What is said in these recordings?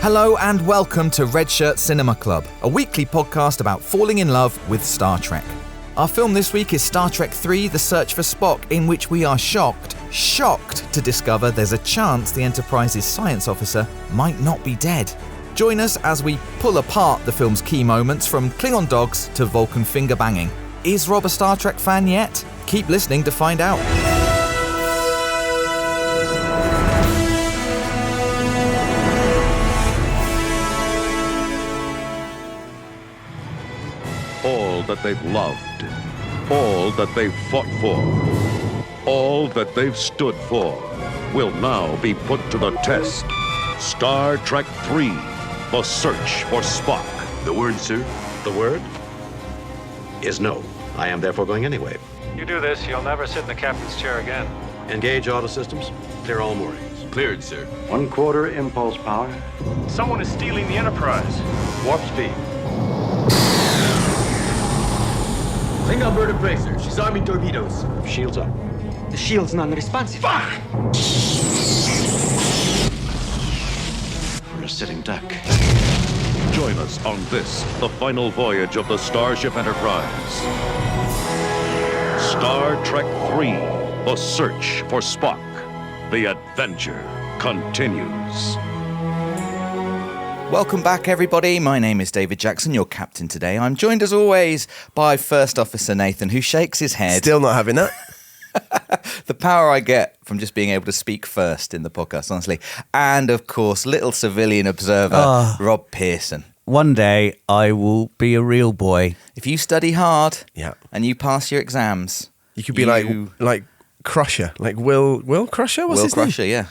Hello and welcome to Red Shirt Cinema Club, a weekly podcast about falling in love with Star Trek. Our film this week is Star Trek 3, The Search for Spock, in which we are shocked to discover there's a chance the Enterprise's science officer might not be dead. Join us as we pull apart the film's key moments from Klingon dogs to Vulcan finger banging. Is Rob a Star Trek fan yet? Keep listening to find out. All that they've loved, all that they've fought for, all that they've stood for will now be put to the test. Star Trek 3, The Search for Spock. The word, sir? The word is no. I am therefore going anyway. You do this, you'll never sit in the captain's chair again. Engage auto systems. Clear all moorings. Cleared, sir. 1/4 impulse power. Someone is stealing the Enterprise. Warp speed. Klingon bird appraiser. She's arming torpedoes. Shields up. The shield's non-responsive. Fuck! We're a sitting duck. Join us on this, the final voyage of the Starship Enterprise. Star Trek 3, The Search for Spock. The adventure continues. Welcome back, everybody. My name is David Jackson, your captain today. I'm joined, as always, by First Officer Nathan, who shakes his head. Still not having that. The power I get from just being able to speak first in the podcast, honestly. And, of course, little civilian observer, Rob Pearson. One day, I will be a real boy. If you study hard Yeah. and you pass your exams... You could be like Crusher, like Will Crusher? What's Will his Crusher, name? yeah.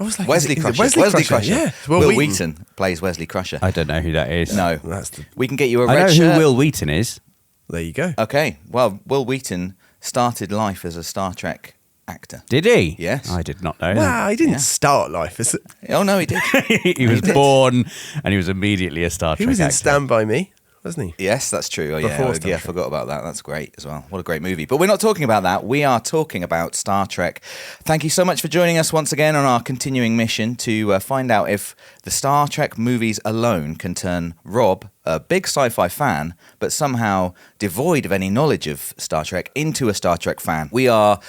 I was like, Wesley is it Crusher. Wesley Crusher, yeah. Will Wheaton plays Wesley Crusher. I don't know who that is. No. That's We can get you a I red know shirt. who Will Wheaton is. there you go. Okay, well, Will Wheaton started life as a Star Trek actor. Did he? Yes. I did not know Wow, he didn't Yeah. start life. Oh, no, he did. that. He was born and he was immediately a Star He Trek was in actor. Stand By Me, wasn't he? Yes, that's true. Oh, Before yeah, Star yeah, I Trek. forgot about that. That's great as well. What a great movie. But we're not talking about that. We are talking about Star Trek. Thank you so much for joining us once again on our continuing mission to find out if the Star Trek movies alone can turn Rob, a big sci-fi fan, but somehow devoid of any knowledge of Star Trek, into a Star Trek fan. We are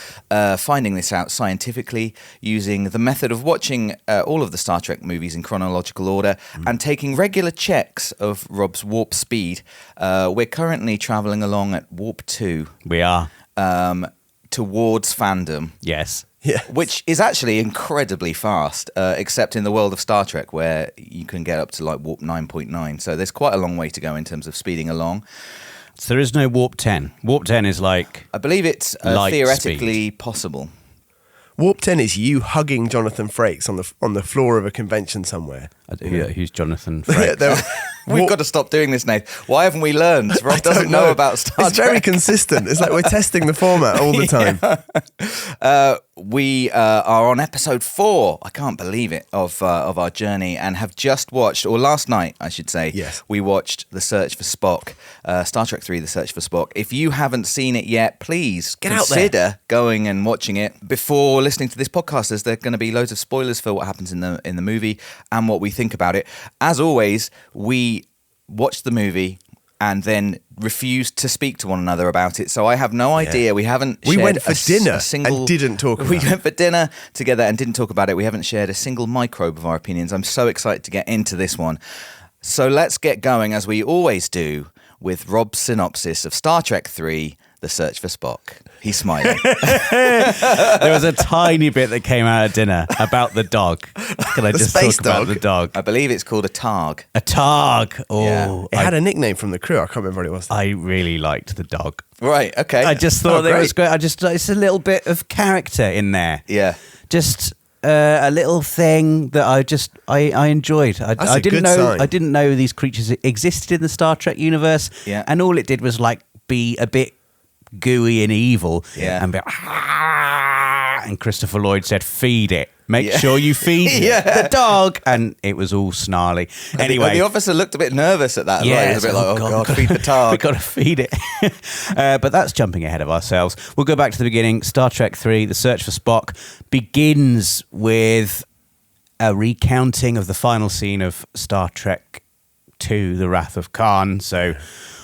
finding this out scientifically using the method of watching all of the Star Trek movies in chronological order and taking regular checks of Rob's warp speed. We're currently travelling along at warp 2 We are. towards fandom. Yes. Yeah. Which is actually incredibly fast, except in the world of Star Trek, where you can get up to like warp 9.9. So there's quite a long way to go in terms of speeding along. So there is no warp 10. Warp 10 is like... I believe it's Light theoretically possible. Warp 10 is you hugging Jonathan Frakes on the floor of a convention somewhere. Who's Jonathan Frakes? We've got to stop doing this, Nate. Why haven't we learned? Rob doesn't know about Star It's Trek. very consistent. It's like we're testing the format all the time. We are on episode 4. I can't believe it, of our journey, and have just watched, or last night, I should say, Yes. we watched The Search for Spock, Star Trek 3, The Search for Spock. If you haven't seen it yet, please Get out there. consider going and watching it before listening to this podcast, as there are going to be loads of spoilers for what happens in the movie and what we think about it. As always, we watched the movie and then refused to speak to one another about it. So I have no idea. We haven't We shared went for dinner a single... and didn't talk about We it. went for dinner together and didn't talk about it. We haven't shared a single microbe of our opinions. I'm so excited to get into this one. So let's get going, as we always do, with Rob's synopsis of Star Trek 3, The Search for Spock. He's smiling. There was a tiny bit that came out at dinner about the dog. Can I just space talk about dog? the dog? I believe it's called a targ. A targ. Oh, Yeah. It had a nickname from the crew. I can't remember what it was. I really liked the dog. Right, okay. I just thought it great. was great. It's a little bit of character in there. Yeah. Just a little thing that I enjoyed. I a didn't good know sign. I didn't know these creatures existed in the Star Trek universe. Yeah. And all it did was like be a bit gooey and evil. Yeah. And be and Christopher Lloyd said, "Feed it. Make sure you feed Yeah. the dog." And it was all snarly. Anyway, And the officer looked a bit nervous at that. yeah, He was a bit like, oh God, feed the we targ. got to feed it. But that's jumping ahead of ourselves. We'll go back to the beginning. Star Trek 3, The Search for Spock, begins with a recounting of the final scene of Star Trek II, The Wrath of Khan. So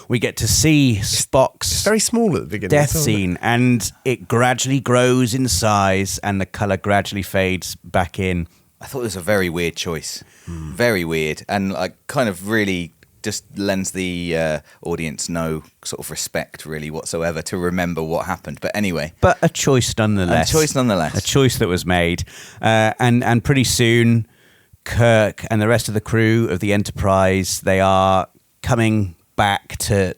we get to see Spock's It's very small at the beginning. death isn't it? scene, and it gradually grows in size and the colour gradually fades back in. I thought it was a very weird choice. Very weird. And like kind of really just lends the audience no sort of respect really whatsoever to remember what happened. But anyway. But a choice nonetheless. A choice nonetheless. A choice that was made. And pretty soon, Kirk and the rest of the crew of the Enterprise, they are coming back to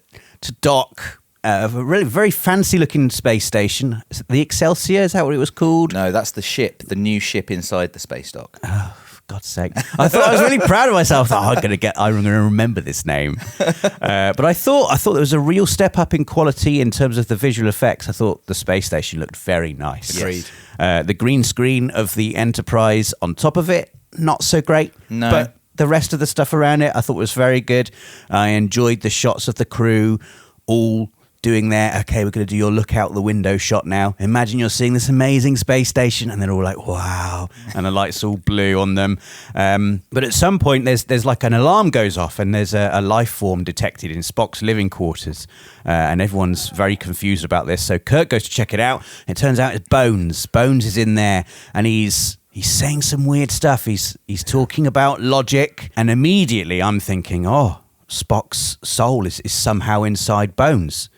dock of a really very fancy-looking space station. The Excelsior, is that what it was called? No, that's the ship, the new ship inside the space dock. For God's sake. I thought I was really proud of myself. I thought, I'm going to remember this name. But I thought there was a real step up in quality in terms of the visual effects. I thought the space station looked very nice. Agreed. The green screen of the Enterprise on top of it, not so great. No. But the rest of the stuff around it, I thought was very good. I enjoyed the shots of the crew all doing their, okay, we're going to do your look out the window shot now. Imagine you're seeing this amazing space station, and they're all like, wow, and the lights all blue on them. But at some point, there's like an alarm goes off, and there's a life form detected in Spock's living quarters, and everyone's very confused about this. So Kirk goes to check it out. It turns out it's Bones. Bones is in there, and he's saying some weird stuff. He's talking about logic, and immediately I'm thinking, oh, Spock's soul is somehow inside Bones.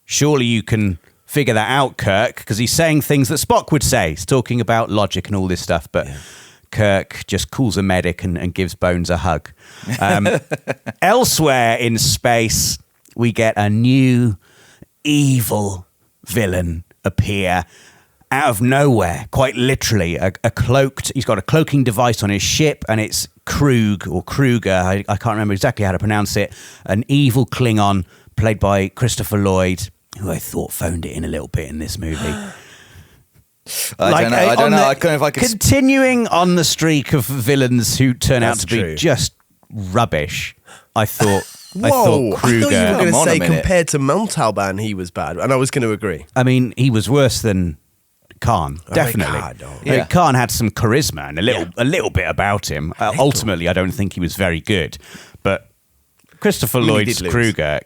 Surely you can figure that out, Kirk, because he's saying things that Spock would say. He's talking about logic and all this stuff, but Kirk just calls a medic and gives Bones a hug. Elsewhere in space, we get a new evil villain appear out of nowhere, quite literally. He's got a cloaking device on his ship, and it's Kruge or Kruge. I can't remember exactly how to pronounce it. An evil Klingon played by Christopher Lloyd, who I thought phoned it in a little bit in this movie. I don't know. I don't know if I could. Continuing on the streak of villains who turn out That's to be true. just rubbish, I thought Whoa, I thought I thought you were Kruger. going to Come on a say minute. compared to Montalban, he was bad, and I was going to agree. I mean, he was worse than Khan, definitely. God, no. Yeah. Khan had some charisma and a little bit about him. Ultimately, I don't think he was very good, but Christopher he Lloyd's did lose. Kruger,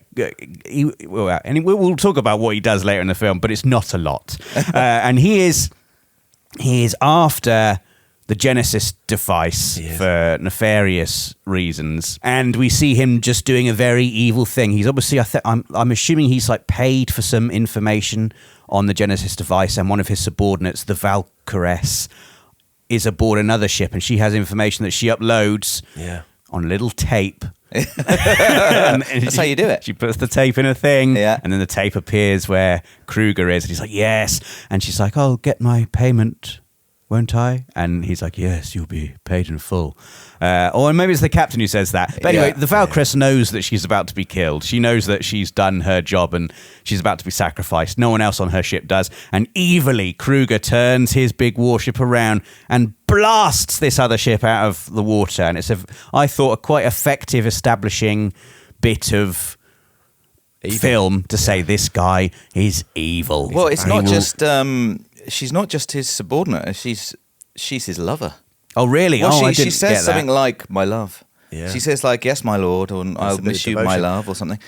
we'll talk about what he does later in the film, but it's not a lot. And he is after the Genesis device for nefarious reasons, and we see him just doing a very evil thing. He's obviously, I'm assuming he's like paid for some information on the Genesis device, and one of his subordinates, the Valkyries, is aboard another ship, and she has information that she uploads on a little tape. That's how you do it. She puts the tape in a thing, Yeah. and then the tape appears where Kruger is, and he's like, yes. And she's like, I'll get my payment, won't I? And he's like, yes, you'll be paid in full. Or maybe it's the captain who says that. But anyway, the Valkyries knows that she's about to be killed. She knows that she's done her job and she's about to be sacrificed. No one else on her ship does. And evilly, Kruger turns his big warship around and blasts this other ship out of the water. And it's, I thought, a quite effective establishing bit of film to say this guy is evil. Well, it's He not will- just. She's not just his subordinate. She's his lover. Oh, really? Well, I she didn't says get something that. like "my love." Yeah. She says like "yes, my lord," or "I'll a bit miss of you, my devotion. love," or something.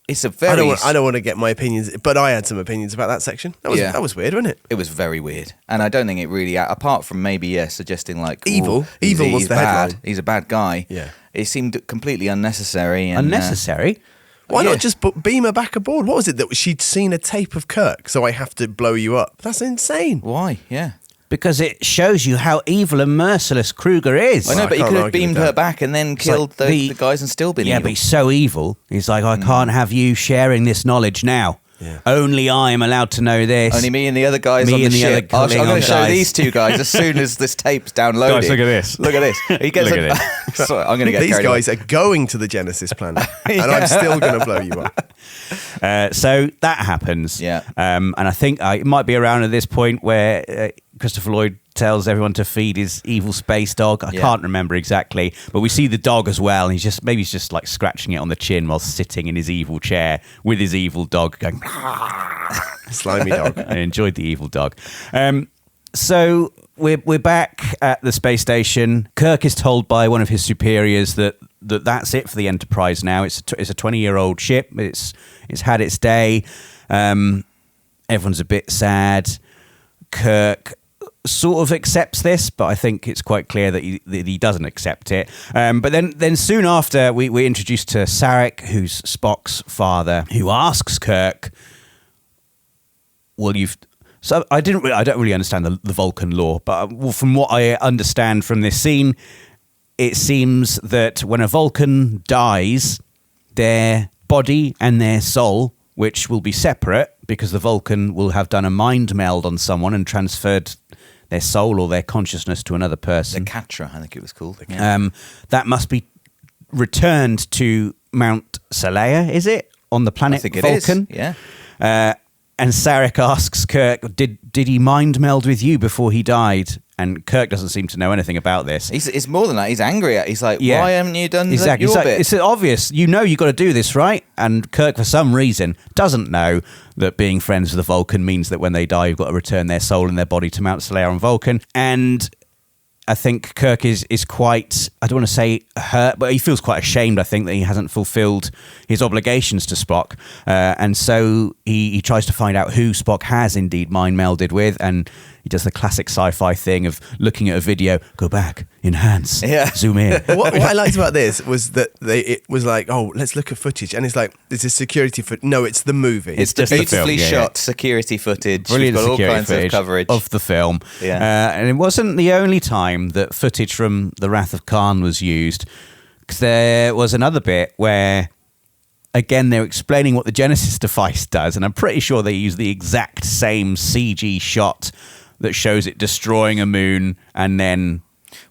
It's a very. I don't want to get my opinions, but I had some opinions about that section. That was weird, wasn't it? It was very weird, and I don't think it really. Apart from maybe suggesting like Evil. ooh, he's- Evil was he's the bad. headline. He's a bad guy. Yeah. It seemed completely unnecessary. And, Unnecessary? Why Yeah. not just beam her back aboard? What was it that she'd seen a tape of Kirk, so I have to blow you up? That's insane. Why? Yeah. Because it shows you how evil and merciless Kruger is. I know, I but he can't could have argue with beamed that. her back and then killed like the guys and still been Yeah, evil. but he's so evil. He's like, I can't have you sharing this knowledge now. Yeah. Only I'm allowed to know this. Only me and the other guys Me on the and the ship. other I'm going Klingon to show guys. these two guys as soon as this tape's downloaded. Guys, look at this. Look at this. He gets Look at Sorry, I'm going to get These carried guys away. are going to the Genesis planet, and I'm still going to blow you up. So that happens. Yeah. And I think it might be around at this point where Christopher Lloyd tells everyone to feed his evil space dog. I Yeah. can't remember exactly, but we see the dog as well. And he's just like scratching it on the chin while sitting in his evil chair with his evil dog going, Slimy dog. I enjoyed the evil dog. So we're back at the space station. Kirk is told by one of his superiors that's it for the Enterprise now. It's a 20-year-old ship. It's had its day. Everyone's a bit sad. Kirk sort of accepts this, but I think it's quite clear that he doesn't accept it. But then soon after, we're introduced to Sarek, who's Spock's father, who asks Kirk, "Well, you've..." So I don't really understand the Vulcan lore, but from what I understand from this scene, it seems that when a Vulcan dies, their body and their soul, which will be separate because the Vulcan will have done a mind meld on someone and transferred their soul or their consciousness to another person. The Catra, I think it was called. Yeah. That must be returned to Mount Salea, is it? On the planet Vulcan? Yeah. And Sarek asks Kirk, did he mind meld with you before he died? And Kirk doesn't seem to know anything about this. It's more than that. He's angry at. He's like, why haven't you done exactly. your bit? It's obvious. You know you've got to do this, right? And Kirk, for some reason, doesn't know that being friends with the Vulcan means that when they die, you've got to return their soul and their body to Mount Salea on Vulcan. And I think Kirk is quite, I don't want to say hurt, but he feels quite ashamed, I think, that he hasn't fulfilled his obligations to Spock. And so he tries to find out who Spock has indeed mind melded with, and he does the classic sci-fi thing of looking at a video, go back, enhance, zoom in. What I liked about this was that it was like, oh, let's look at footage. And it's like, this is security footage. No, it's the movie. It's just beautifully the film. shot security footage. Brilliant You've got security all kinds footage of coverage of the film. Yeah. And it wasn't the only time that footage from The Wrath of Khan was used, because there was another bit where, again, they're explaining what the Genesis device does, and I'm pretty sure they use the exact same CG shot that shows it destroying a moon and then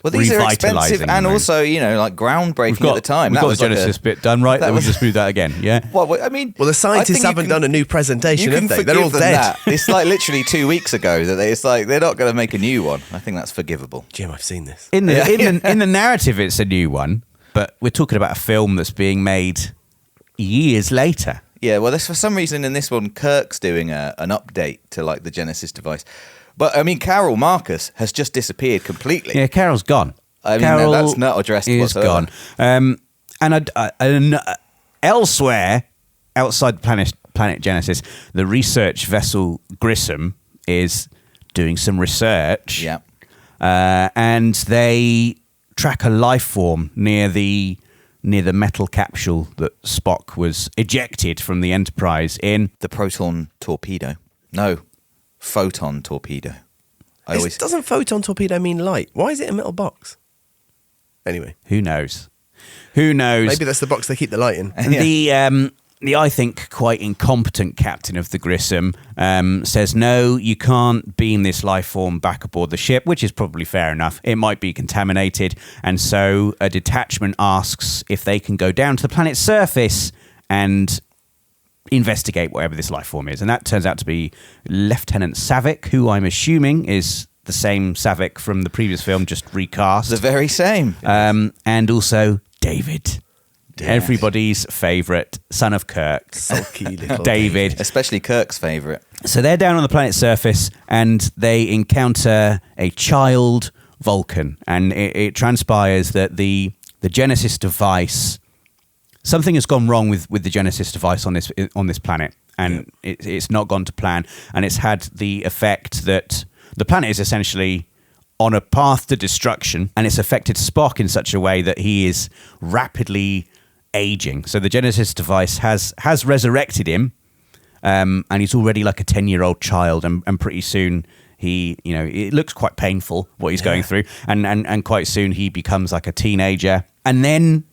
these are revitalizing expensive the and moon. also, like groundbreaking at the time. We've That got was the Genesis bit done right, then we'll just do that again, yeah? Well, I mean... Well, the scientists haven't done a new presentation, have they? They're all dead. That. It's like literally 2 weeks ago that it's like they're not going to make a new one. I think that's forgivable. Jim, I've seen this. In the narrative, it's a new one, but we're talking about a film that's being made years later. Yeah, well, for some reason in this one, Kirk's doing an update to like the Genesis device. But I mean, Carol Marcus has just disappeared completely. Yeah, Carol's gone. I mean, Carol that's not addressed is whatsoever. gone. And elsewhere, outside the planet Genesis, the research vessel Grissom is doing some research. Yeah. And they track a life form near the metal capsule that Spock was ejected from the Enterprise in. The proton torpedo. No, photon torpedo. Doesn't photon torpedo mean light? Why is it a metal box? Anyway. Who knows? Maybe that's the box they keep the light in. The I think quite incompetent captain of the Grissom says, no, you can't beam this life form back aboard the ship, which is probably fair enough. It might be contaminated. And so a detachment asks if they can go down to the planet's surface and investigate whatever this life form is. And that turns out to be Lieutenant Savick, who I'm assuming is the same Savick from the previous film, just recast. The very same. And also David. Everybody's favourite, son of Kirk. Sulky little David. Especially Kirk's favourite. So they're down on the planet's surface and they encounter a child Vulcan. And it transpires that the Genesis device, something has gone wrong with the Genesis device on this planet. And it's not gone to plan. And it's had the effect that the planet is essentially on a path to destruction. And it's affected Spock in such a way that he is rapidly aging. So the Genesis device has resurrected him, and he's already like a 10-year-old child, and pretty soon it looks quite painful what he's going through, and quite soon he becomes like a teenager. And then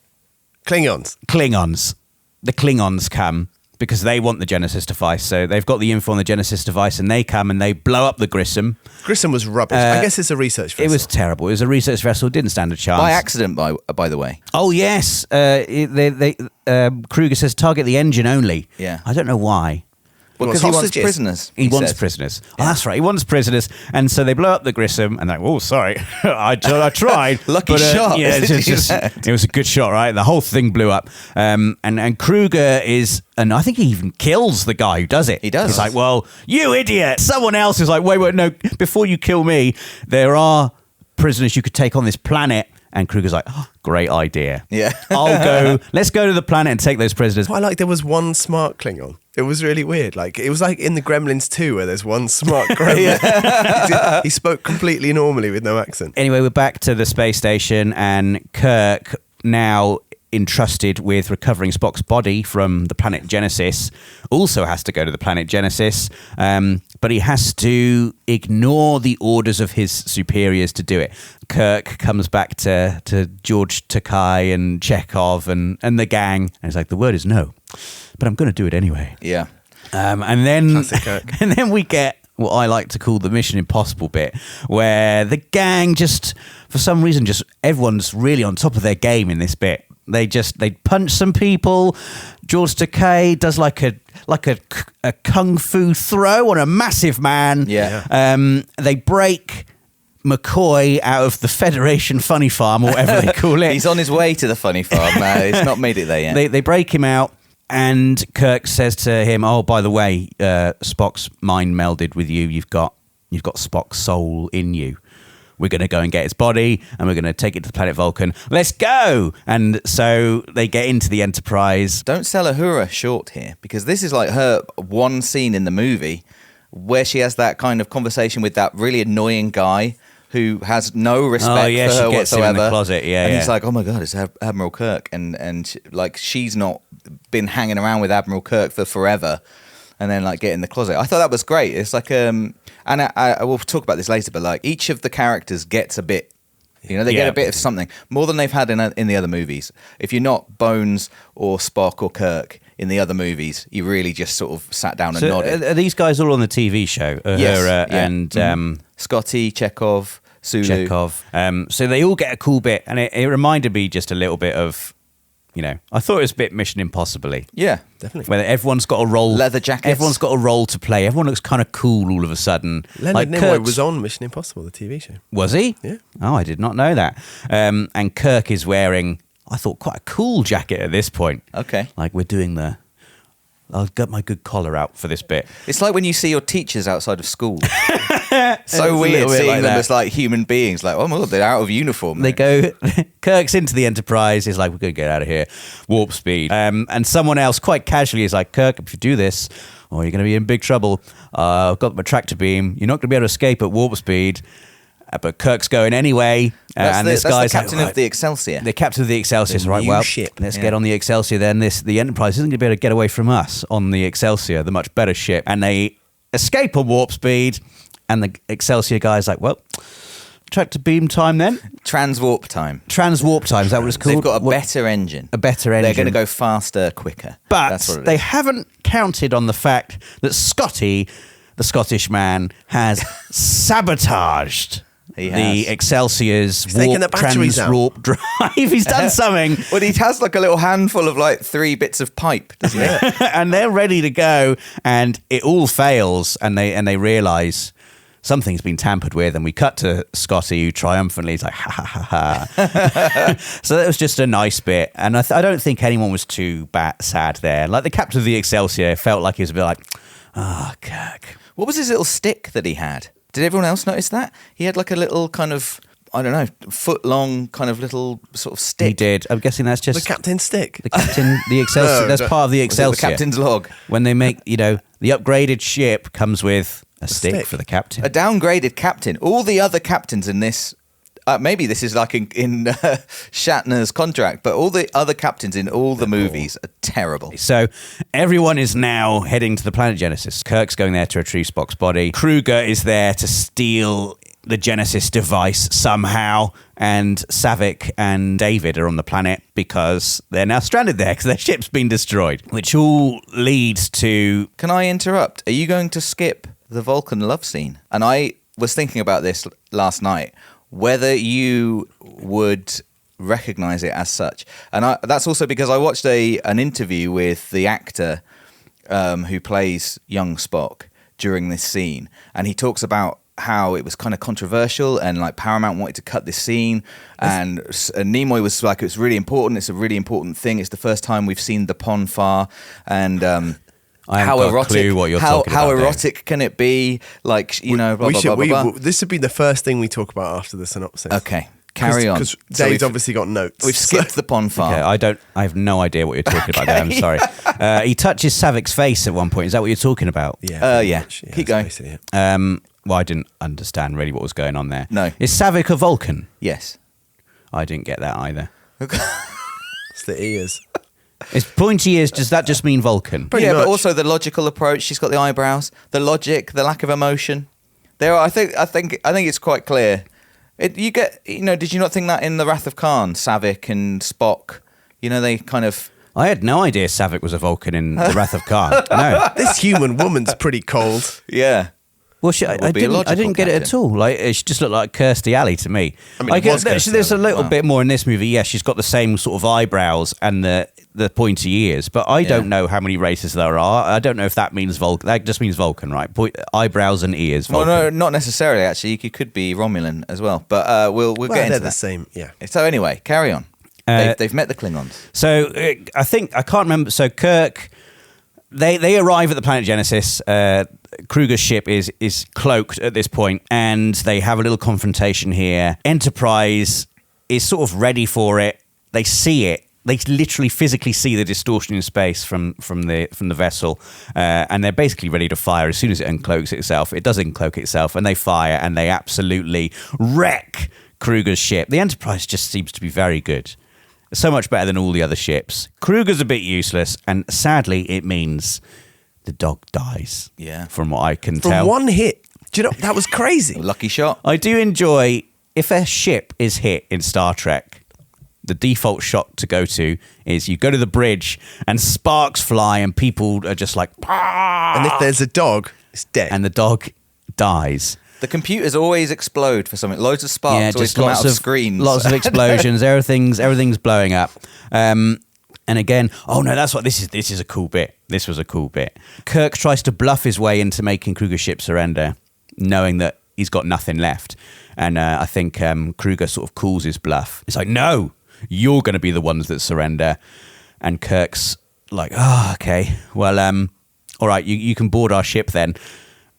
Klingons. The Klingons come because they want the Genesis device. So they've got the info on the Genesis device, and they come and they blow up the Grissom. Grissom was rubbish. I guess it's a research vessel. It was terrible. It was a research vessel. Didn't stand a chance. By accident, by the way. Oh, yes. Kruge says target the engine only. Yeah. I don't know why. Because he wants hostages. prisoners. He wants says. prisoners. Oh, that's right. He wants prisoners. And so they blow up the Grissom and they're like, oh, sorry. I tried. Lucky shot. Yeah, it was a good shot, right? The whole thing blew up. And Kruge is, and I think he even kills the guy who does it. He does. He's like, well, you idiot. Someone else is like, wait, no. Before you kill me, there are prisoners you could take on this planet. And Kruger's like, oh, great idea. Yeah. Let's go to the planet and take those prisoners. I like there was one smart Klingon. It was really weird. Like it was like in the Gremlins 2 where there's one smart Gremlin. He spoke completely normally with no accent. Anyway, we're back to the space station and Kirk, now entrusted with recovering Spock's body from the planet Genesis, also has to go to the planet Genesis, but he has to ignore the orders of his superiors to do it. Kirk comes back to George Takei and Chekhov and the gang, and he's like, the word is no, but I'm going to do it anyway. Yeah. And then Classic Kirk. and then we get what I like to call the Mission Impossible bit, where the gang just, for some reason, just everyone's really on top of their game in this bit. They punch some people. George Takei does like a kung fu throw on a massive man. Yeah. They break McCoy out of the Federation Funny Farm, or whatever they call it. He's on his way to the funny farm. It's not made it there yet. They break him out, and Kirk says to him, "Oh, by the way, Spock's mind melded with you. You've got Spock's soul in you. We're going to go and get his body, and we're going to take it to the planet Vulcan. Let's go!" And so they get into the Enterprise. Don't sell Uhura short here, because this is like her one scene in the movie where she has that kind of conversation with that really annoying guy who has no respect for her she gets whatsoever. him in the closet. And he's like, "Oh my God, it's Admiral Kirk," and like she's not been hanging around with Admiral Kirk for forever. And then like get in the closet. I thought that was great. It's like and I will talk about this later, but like each of the characters gets a bit, they get a bit of something more than they've had in the other movies. If you're not Bones or Spock or Kirk in the other movies, you really just sort of sat down and nodded. Are these guys all on the TV show? Yes, And Scotty, Chekhov, Sulu. Chekhov. So they all get a cool bit, and it reminded me just a little bit of, I thought it was a bit Mission Impossible-y. Yeah, Definitely. Where everyone's got a role. Leather jackets. Everyone's got a role to play. Everyone looks kind of cool all of a sudden. Leonard Nimoy Kirk's- was on Mission Impossible, the TV show. Was he? Yeah. Oh, I did not know that. And Kirk is wearing, I thought, quite a cool jacket at this point. Okay. Like we're doing I'll get my good collar out for this bit. It's like when you see your teachers outside of school. It's So a weird little bit seeing like them that. as like human beings. Like, oh my God, they're out of uniform. They go, Kirk's into the Enterprise. He's like, we're going to get out of here. Warp speed. And someone else quite casually is like, Kirk, if you do this, you're going to be in big trouble. I've got my tractor beam. You're not going to be able to escape at warp speed. But Kirk's going anyway. And this guy's the captain like, of the Excelsior. the captain of the Excelsior is right. new Well, ship. let's get on the Excelsior then. The Enterprise isn't going to be able to get away from us on the Excelsior, the much better ship. And they escape on warp speed. And the Excelsior guy's like, well, tractor beam time then. Transwarp time. Transwarp time, is that what it's called? They've got a better engine. A better engine. They're going to go faster, quicker. That's what But it they is. haven't counted on the fact that Scotty, the Scottish man, has sabotaged He the has. Excelsior's taken the batteries out. warp drive. He's done something. Well, he has like a little handful of like 3 bits of pipe, doesn't he? And they're ready to go, and it all fails, and they realise something's been tampered with, and we cut to Scotty, who triumphantly is like, ha ha ha ha. So that was just a nice bit, and I don't think anyone was too sad there. Like the captain of the Excelsior felt like he was a bit like, Kirk. What was his little stick that he had? Did everyone else notice that? He had like a little kind of, I don't know, foot-long kind of little sort of stick. He did. I'm guessing that's just The captain's stick. the captain, the Excelsior. No, That's no. part of the Was it Excelsior. the captain's log. When they make, the upgraded ship comes with a stick stick. for the captain. A downgraded captain. All the other captains in this, maybe this is like in Shatner's contract, but all the other captains in all the movies are terrible. So everyone is now heading to the planet Genesis. Kirk's going there to retrieve Spock's body. Kruge is there to steal the Genesis device somehow. And Savick and David are on the planet because they're now stranded there because their ship's been destroyed. Which all leads to... Can I interrupt? Are you going to skip the Vulcan love scene? And I was thinking about this last night, whether you would recognize it as such. And that's also because I watched an interview with the actor who plays young Spock during this scene, and he talks about how it was kind of controversial and like Paramount wanted to cut this scene, and Nimoy was like, it's really important. It's a really important thing. It's the first time we've seen the Pon Far, and I haven't got a clue what you're talking how about, erotic can it be? Like, you know, blah, blah, blah, blah. This would be the first thing we talk about after the synopsis. Okay, carry on. Because So Dave's we've- obviously got notes. We've skipped the Pon Far. Okay, I have no idea what you're talking about there. I'm sorry. He touches Savic's face at one point. Is that what you're talking about? Yeah. pretty yeah. much. Keep going. that's basically it. Well, I didn't understand really what was going on there. No. Is Savic a Vulcan? Yes. I didn't get that either. It's the ears. It's pointy ears. Does that just mean Vulcan? Pretty yeah, much. but also the logical approach. She's got the eyebrows, the logic, the lack of emotion. There, I think it's quite clear. Did you not think that in the Wrath of Khan, Savic and Spock, you know, they kind of. I had no idea Savic was a Vulcan in The Wrath of Khan. No. This human woman's pretty cold. Yeah. Well, It I would be a didn't logical get it at captain. all. Like, she just looked like Kirstie Alley to me. I mean, it was Kirstie there's a Alley. little Wow. bit more in this movie. Yes, she's got the same sort of eyebrows and the pointy ears, but I don't know how many races there are. I don't know if that means Vulcan. That just means Vulcan, right? Eyebrows and ears. Well, Vulcan. no, not necessarily. Actually, you could be Romulan as well. But we'll get They're into the that. same. Yeah. So anyway, carry on. They've met the Klingons. So I can't remember. So Kirk, they arrive at the planet Genesis. Kruge's ship is cloaked at this point, and they have a little confrontation here. Enterprise is sort of ready for it. They see it. They literally physically see the distortion in space from the vessel, and they're basically ready to fire as soon as it uncloaks itself. It does uncloak itself, and they fire, and they absolutely wreck Kruge's ship. The Enterprise just seems to be very good. So much better than all the other ships. Kruger's a bit useless, and sadly, it means the dog dies. Yeah. From what I can From tell. one hit. Do you know, that was crazy. Lucky shot. I do enjoy, if a ship is hit in Star Trek, the default shot to go to is you go to the bridge and sparks fly and people are just like, "Ah!" And if there's a dog, it's dead. and the dog dies. The computers always explode for something. Loads of sparks always come out of screens. Lots of explosions. everything's blowing up. And again, oh no, that's what this is a cool bit. This was a cool bit. Kirk tries to bluff his way into making Kruger's ship surrender, knowing that he's got nothing left. And I think Kruge sort of calls his bluff. It's like, no, you're going to be the ones that surrender. And Kirk's like, oh, okay, well, all right, you can board our ship then.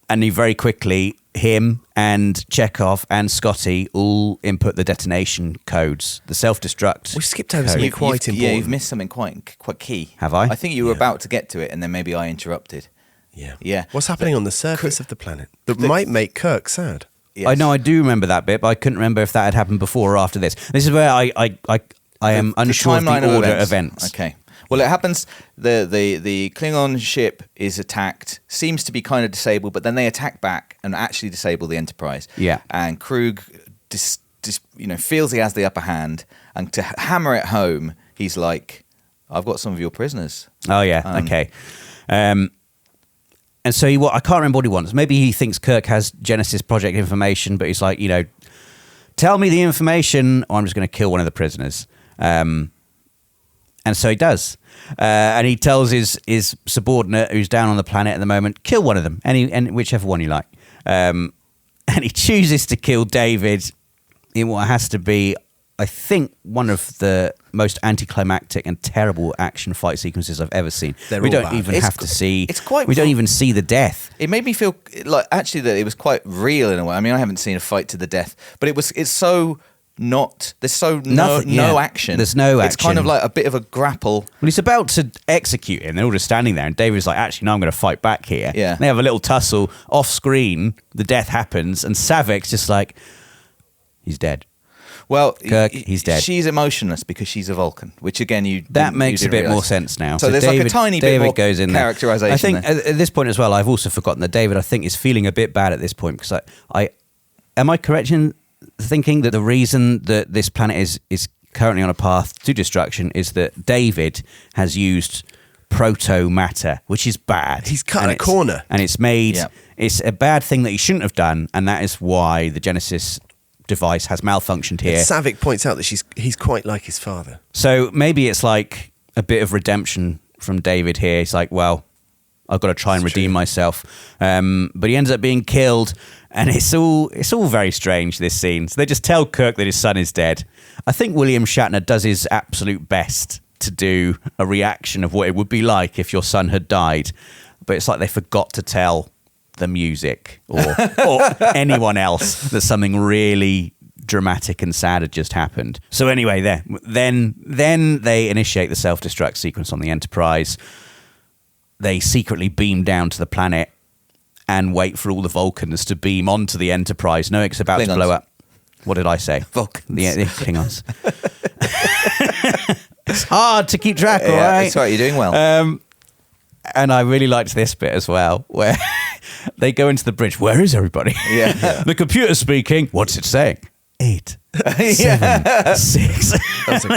And he very quickly, him and Chekhov and Scotty all input the detonation codes, the self-destruct. We skipped over code. something quite important. Yeah, you've missed something quite key. Have I? I think you were about to get to it, and then maybe I interrupted. Yeah. Yeah. What's happening on the surface of the planet that might make Kirk sad? Yes. I know I do remember that bit, but I couldn't remember if that had happened before or after this. This is where I am unsure of timeline the order of events. Okay. Well, it happens. The Klingon ship is attacked, seems to be kind of disabled, but then they attack back and actually disable the Enterprise. Yeah. And Kruge, feels he has the upper hand, and to hammer it home, he's like, "I've got some of your prisoners." Oh yeah, okay. And so I can't remember what he wants. Maybe he thinks Kirk has Genesis Project information, but he's like, tell me the information, or I'm just going to kill one of the prisoners. And so he does. And he tells his subordinate, who's down on the planet at the moment, kill one of them, and whichever one you like. And he chooses to kill David in what has to be, I think, one of the most anticlimactic and terrible action fight sequences I've ever seen. They're We all don't bad. even have to see. It's quite. We don't even see the death. It made me feel like actually that it was quite real in a way. I mean, I haven't seen a fight to the death, but it's so not. There's so Nothing, no yeah. action. There's no It's kind of action. like a bit of a grapple. Well, he's about to execute him. They're all just standing there, and David's like, actually, no, I'm going to fight back here. Yeah. And they have a little tussle off screen. The death happens, and Savic's just like, he's dead. Well, Kirk, he's dead. She's emotionless because she's a Vulcan, which again That makes a didn't bit realise. more sense now. So there's like a tiny bit David more goes in there. characterization I think there. at this point as well, I've also forgotten that David, I think, is feeling a bit bad at this point because am I correct in thinking that the reason that this planet is currently on a path to destruction is that David has used proto matter, which is bad. He's cut And a it's- corner. and it's made. Yep. It's a bad thing that he shouldn't have done, and that is why the Genesis device has malfunctioned here. Savic points out that he's quite like his father. So maybe it's like a bit of redemption from David here. He's like, well, I've got to try and redeem myself. But he ends up being killed, and it's all very strange, this scene. So they just tell Kirk that his son is dead. I think William Shatner does his absolute best to do a reaction of what it would be like if your son had died, but it's like they forgot to tell the music or anyone else that something really dramatic and sad had just happened. So anyway, then they initiate the self-destruct sequence on the Enterprise. They secretly beam down to the planet and wait for all the Vulcans to beam onto the Enterprise, knowing it's about to blow up. What did I say? Vulcans. The Klingons. It's hard to keep track, all right? It's all right, you're doing well. And I really liked this bit as well, where they go into the bridge. Where is everybody? Yeah. The computer's speaking. What's it saying? 8, 7, 6.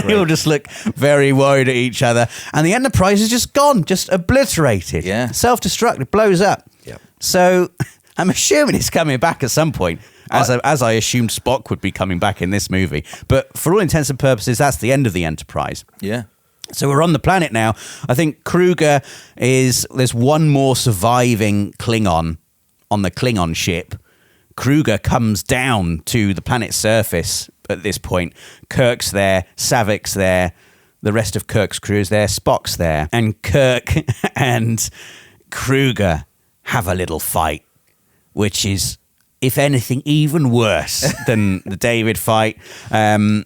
They all just look very worried at each other. And the Enterprise is just gone, just obliterated. Yeah. Self-destruct, it blows up. Yep. So I'm assuming it's coming back at some point, as I assumed Spock would be coming back in this movie. But for all intents and purposes, that's the end of the Enterprise. Yeah. So we're on the planet now. I think Kruge there's one more surviving Klingon on the Klingon ship. Kruge comes down to the planet's surface at this point. Kirk's there, Savik's there, the rest of Kirk's crew is there, Spock's there. And Kirk and Kruge have a little fight, which is, if anything, even worse than the David fight. And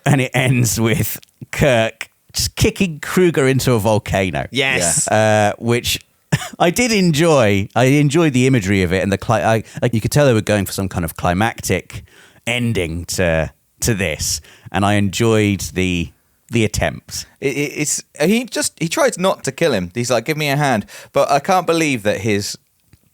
it ends with Kirk just kicking Kruge into a volcano. Yes. Which I did enjoy. I enjoyed the imagery of it, and you could tell they were going for some kind of climactic ending to this, and I enjoyed the attempt. He tried not to kill him. He's like, give me a hand. But I can't believe that his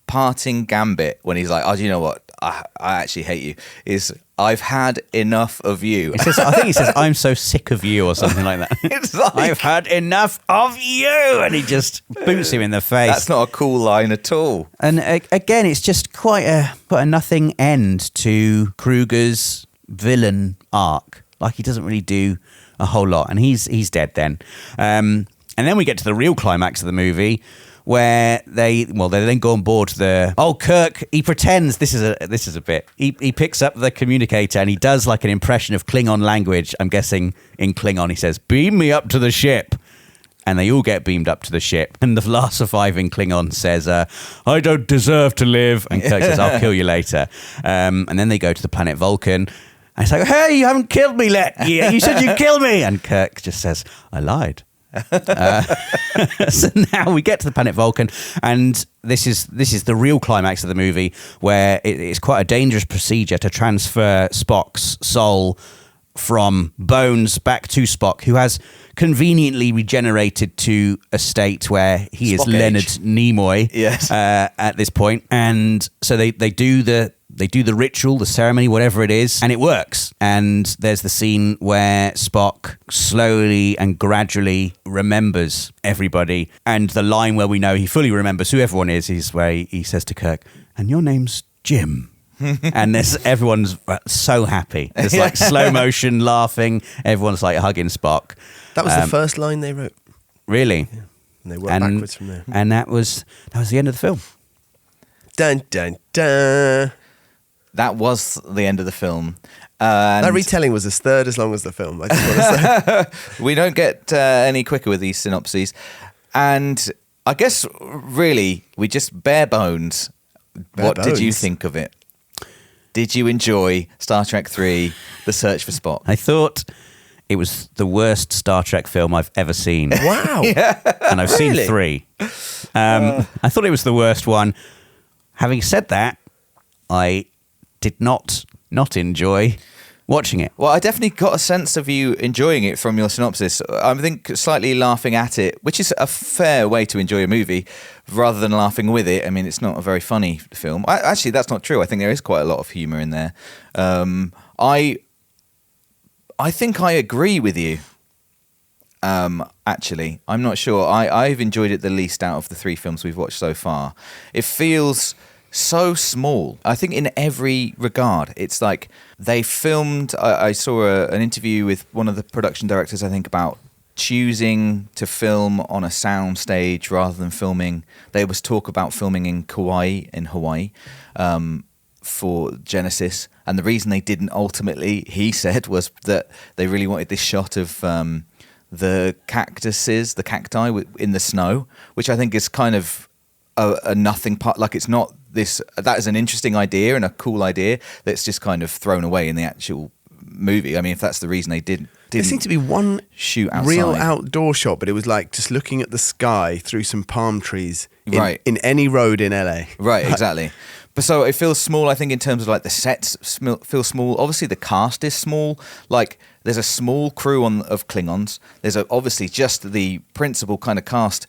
parting gambit when he's like, oh, do you know what? I actually hate you. Is I've had enough of you. I think he says, I'm so sick of you or something like that. It's like, I've had enough of you. And he just boots him in the face. That's not a cool line at all. And again, it's just quite a nothing end to Kruger's villain arc. Like, he doesn't really do a whole lot. And he's dead then. And then we get to the real climax of the movie, where they then go on board Kirk, he pretends this is a bit. He picks up the communicator and he does like an impression of Klingon language. I'm guessing in Klingon he says, "Beam me up to the ship." And they all get beamed up to the ship. And the last surviving Klingon says, "I don't deserve to live." And Kirk says, "I'll kill you later." And then they go to the planet Vulcan. And it's like, "Hey, you haven't killed me yet. You said you'd kill me." And Kirk just says, "I lied." So now we get to the planet Vulcan, and this is the real climax of the movie, where it's quite a dangerous procedure to transfer Spock's soul from Bones back to Spock, who has conveniently regenerated to a state where he is Leonard Nimoy. Yes. At this point. And so they do the ritual, the ceremony, whatever it is, and it works. And there's the scene where Spock slowly and gradually remembers everybody. And the line where we know he fully remembers who everyone is where he says to Kirk, "And your name's Jim." And everyone's so happy. It's like slow motion laughing. Everyone's like hugging Spock. That was the first line they wrote. Really? Yeah. And they worked backwards from there. And that was the end of the film. Dun, dun, dun. That was the end of the film. That retelling was a third as long as the film. I just want to say. We don't get any quicker with these synopses. And I guess, really, we just bare bones. What did you think of it? Did you enjoy Star Trek 3, The Search for Spock? I thought it was the worst Star Trek film I've ever seen. Wow. And I've seen 3. I thought it was the worst one. Having said that, I did not enjoy watching it. Well, I definitely got a sense of you enjoying it from your synopsis. I think slightly laughing at it, which is a fair way to enjoy a movie, rather than laughing with it. I mean, it's not a very funny film. Actually, that's not true. I think there is quite a lot of humour in there. I think I agree with you. Actually, I'm not sure. I've enjoyed it the least out of the 3 films we've watched so far. It feels so small. I think in every regard. It's like they filmed, I saw an interview with one of the production directors, I think about choosing to film on a sound stage rather than filming. There was talk about filming in Kauai, in Hawaii, for Genesis, and the reason they didn't ultimately, he said, was that they really wanted this shot of the cacti in the snow, which I think is kind of a nothing part. Like, it's not this. That is an interesting idea and a cool idea that's just kind of thrown away in the actual movie. I mean, if that's the reason they didn't. There seemed to be one shoot outside. Real outdoor shot, but it was like just looking at the sky through some palm trees in any road in LA. Right, exactly. But so it feels small, I think, in terms of like the sets feel small. Obviously, the cast is small. Like, there's a small crew of Klingons. There's obviously just the principal kind of cast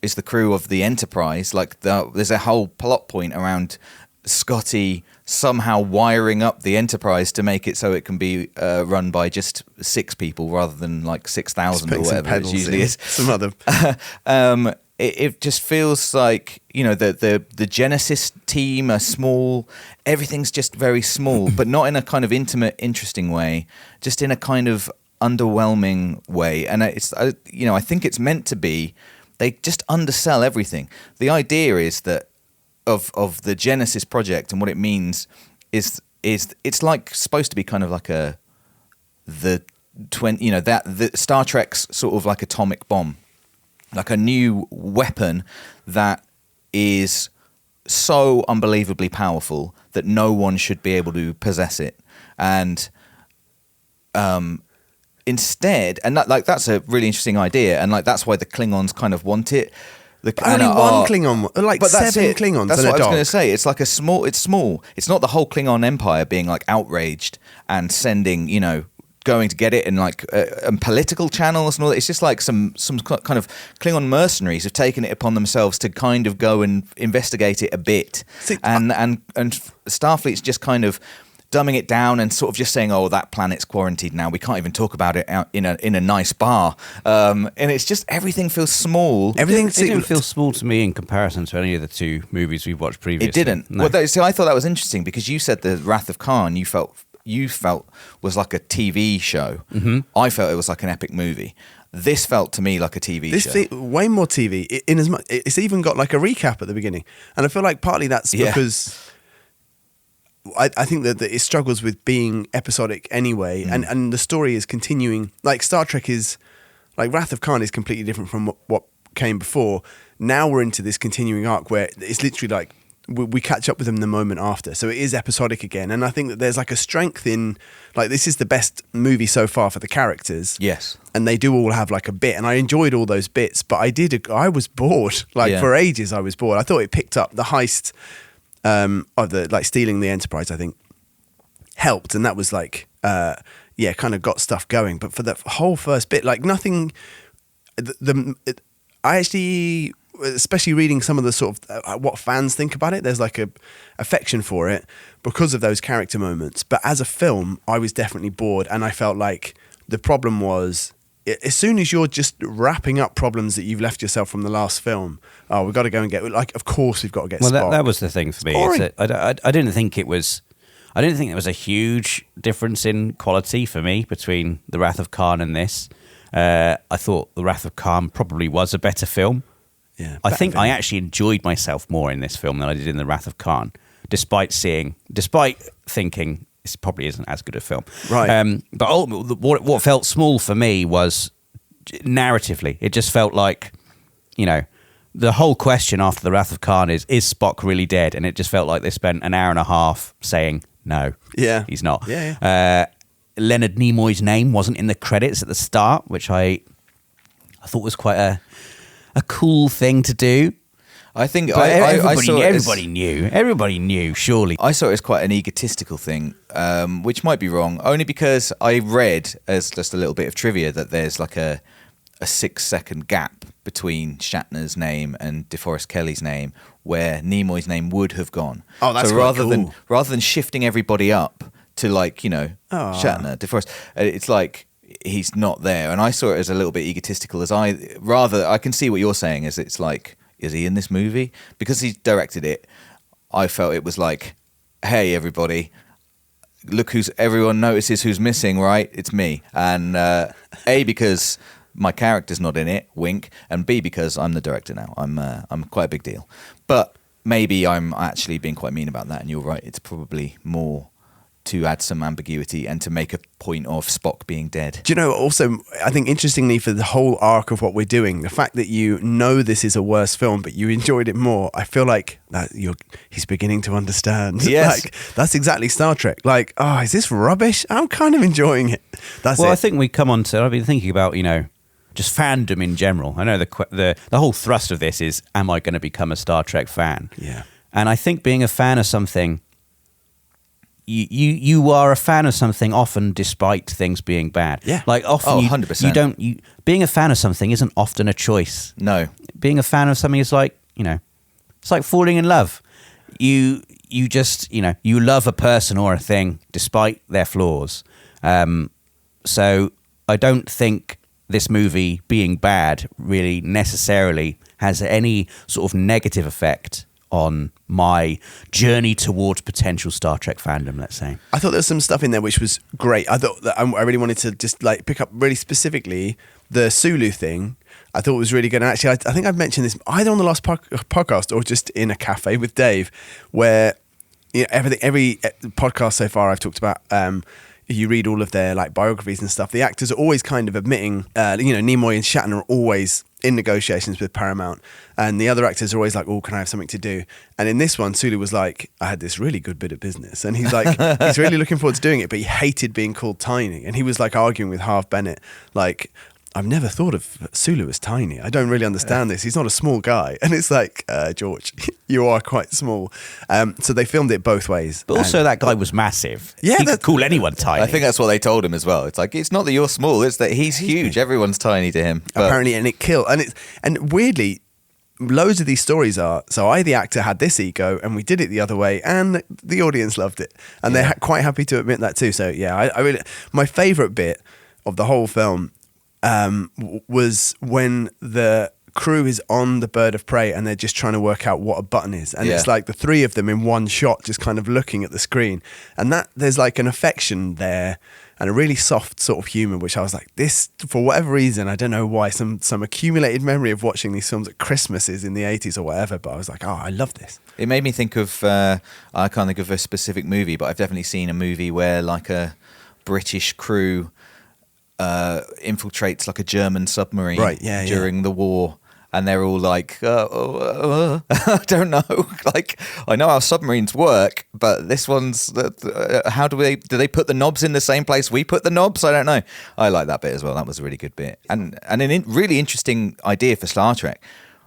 is the crew of the Enterprise. Like, there's a whole plot point around Scotty somehow wiring up the Enterprise to make it so it can be run by just 6 people rather than like 6,000 or whatever it usually is. Some other. It just feels like, you know, the Genesis team are small. Everything's just very small, but not in a kind of intimate, interesting way. Just in a kind of underwhelming way. And I think it's meant to be. They just undersell everything. The idea is that of the Genesis project and what it means is it's like supposed to be kind of like the Star Trek's sort of like atomic bomb, like a new weapon that is so unbelievably powerful that no one should be able to possess it. And instead, and that's a really interesting idea, and like that's why the Klingons kind of want it. Only one Klingon, like but 7 Klingons. That's and what a I was dog. going to say. It's like it's small. It's not the whole Klingon Empire being like outraged and sending, you know, going to get it and like and political channels and all that. It's just like some kind of Klingon mercenaries have taken it upon themselves to kind of go and investigate it a bit. See, and Starfleet's just kind of dumbing it down and sort of just saying, "Oh, that planet's quarantined now. We can't even talk about it out in a nice bar." And it's just everything feels small. It didn't feel small to me in comparison to any of the 2 movies we've watched previously. It didn't. No. Well, so I thought that was interesting because you said the Wrath of Khan you felt was like a TV show. Mm-hmm. I felt it was like an epic movie. This felt to me like a TV show. Way more TV. In as much, it's even got like a recap at the beginning, and I feel like partly that's because. I think that it struggles with being episodic anyway, and the story is continuing. Like Star Trek is, like Wrath of Khan is completely different from what came before. Now we're into this continuing arc where it's literally like we catch up with them the moment after. So it is episodic again, and I think that there's like a strength in, like, this is the best movie so far for the characters. Yes. And they do all have like a bit, and I enjoyed all those bits, but I was bored. Like for ages I was bored. I thought it picked up the heist of the like stealing the Enterprise, I think helped, and that was like kind of got stuff going. But for the whole first bit, like nothing. I actually, especially reading some of the sort of what fans think about it, there's like a affection for it because of those character moments. But as a film, I was definitely bored, and I felt like the problem was, as soon as you're just wrapping up problems that you've left yourself from the last film, we've got to go and get, like, of course we've got to get Spock. Well, that was the thing for me. I didn't think it was. I didn't think there was a huge difference in quality for me between The Wrath of Khan and this. I thought The Wrath of Khan probably was a better film. Yeah, I think I actually enjoyed myself more in this film than I did in The Wrath of Khan, despite thinking this probably isn't as good a film. Right. But what felt small for me was narratively. It just felt like, you know, the whole question after The Wrath of Khan is Spock really dead? And it just felt like they spent an hour and a half saying, no, he's not. Yeah. Leonard Nimoy's name wasn't in the credits at the start, which I thought was quite a cool thing to do. I think everybody knew, surely. I saw it as quite an egotistical thing, which might be wrong, only because I read, as just a little bit of trivia, that there's like a 6-second gap between Shatner's name and DeForest Kelly's name, where Nimoy's name would have gone. Oh, that's so quite cool. rather than shifting everybody up to, like, you know, Shatner, DeForest, it's like he's not there. And I saw it as a little bit egotistical, as I can see what you're saying, is it's like, is he in this movie? Because he directed it, I felt it was like, hey, everybody, look everyone notices who's missing, right? It's me. And because my character's not in it, wink, and B, because I'm the director now. I'm quite a big deal. But maybe I'm actually being quite mean about that, and you're right. It's probably more to add some ambiguity and to make a point of Spock being dead. Do you know, also, I think interestingly for the whole arc of what we're doing, the fact that you know this is a worse film, but you enjoyed it more, I feel like that he's beginning to understand. Yes. Like, that's exactly Star Trek. Like, oh, is this rubbish? I'm kind of enjoying it. That's Well, it. I think we come on to, I've been thinking about, just fandom in general. I know the whole thrust of this is, am I going to become a Star Trek fan? Yeah. And I think being a fan of something, you are a fan of something often despite things being bad. Yeah. Like often 100%. Being a fan of something isn't often a choice. No. Being a fan of something is like, it's like falling in love. You just, you love a person or a thing despite their flaws. So I don't think this movie being bad really necessarily has any sort of negative effect on my journey towards potential Star Trek fandom, let's say. I thought there was some stuff in there which was great. I thought that I really wanted to just like pick up really specifically the Sulu thing. I thought it was really good. And actually, I think I've mentioned this either on the last podcast or just in a cafe with Dave, where every podcast so far I've talked about. You read all of their like biographies and stuff. The actors are always kind of admitting, Nimoy and Shatner are always in negotiations with Paramount, and the other actors are always like, "Oh, can I have something to do?" And in this one, Sulu was like, "I had this really good bit of business," and he's like, he's really looking forward to doing it, but he hated being called tiny, and he was like arguing with Harve Bennett, like, I've never thought of Sulu as tiny. I don't really understand this. He's not a small guy. And it's like, George, you are quite small. So they filmed it both ways. But also that guy was massive. Yeah, he could call anyone tiny. I think that's what they told him as well. It's like, it's not that you're small, it's that he's huge. Everyone's tiny to him. But apparently, and it killed. And weirdly, loads of these stories are, so the actor had this ego and we did it the other way and the audience loved it. And they're quite happy to admit that too. So yeah, I really, my favourite bit of the whole film was when the crew is on the bird of prey and they're just trying to work out what a button is, and it's like the three of them in one shot just kind of looking at the screen, and that there's like an affection there and a really soft sort of humour, which I was like, this, for whatever reason, I don't know why, some accumulated memory of watching these films at Christmases in the 80s or whatever, but I was like, oh, I love this. It made me think of, I can't think of a specific movie, but I've definitely seen a movie where like a British crew infiltrates like a German submarine during the war, and they're all like, I don't know, like, I know how submarines work, but this one's, how do they put the knobs in the same place we put the knobs? I don't know. I like that bit as well. That was a really good bit, and a really interesting idea for Star Trek,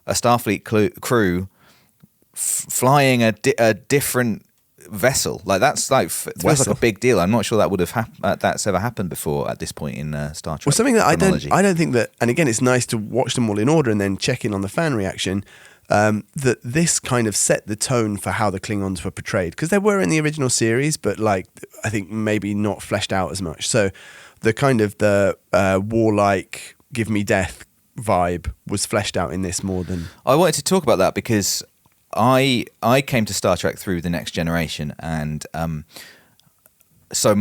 a Starfleet crew flying a different vessel, like that's like feels like a big deal. I'm not sure that would have that's ever happened before at this point in Star Trek. Well, something that chronology. I don't think that, and again, it's nice to watch them all in order and then check in on the fan reaction. That this kind of set the tone for how the Klingons were portrayed, because they were in the original series, but like I think maybe not fleshed out as much. So the kind of the warlike, give me death vibe was fleshed out in this more than. I wanted to talk about that because I came to Star Trek through The Next Generation, and so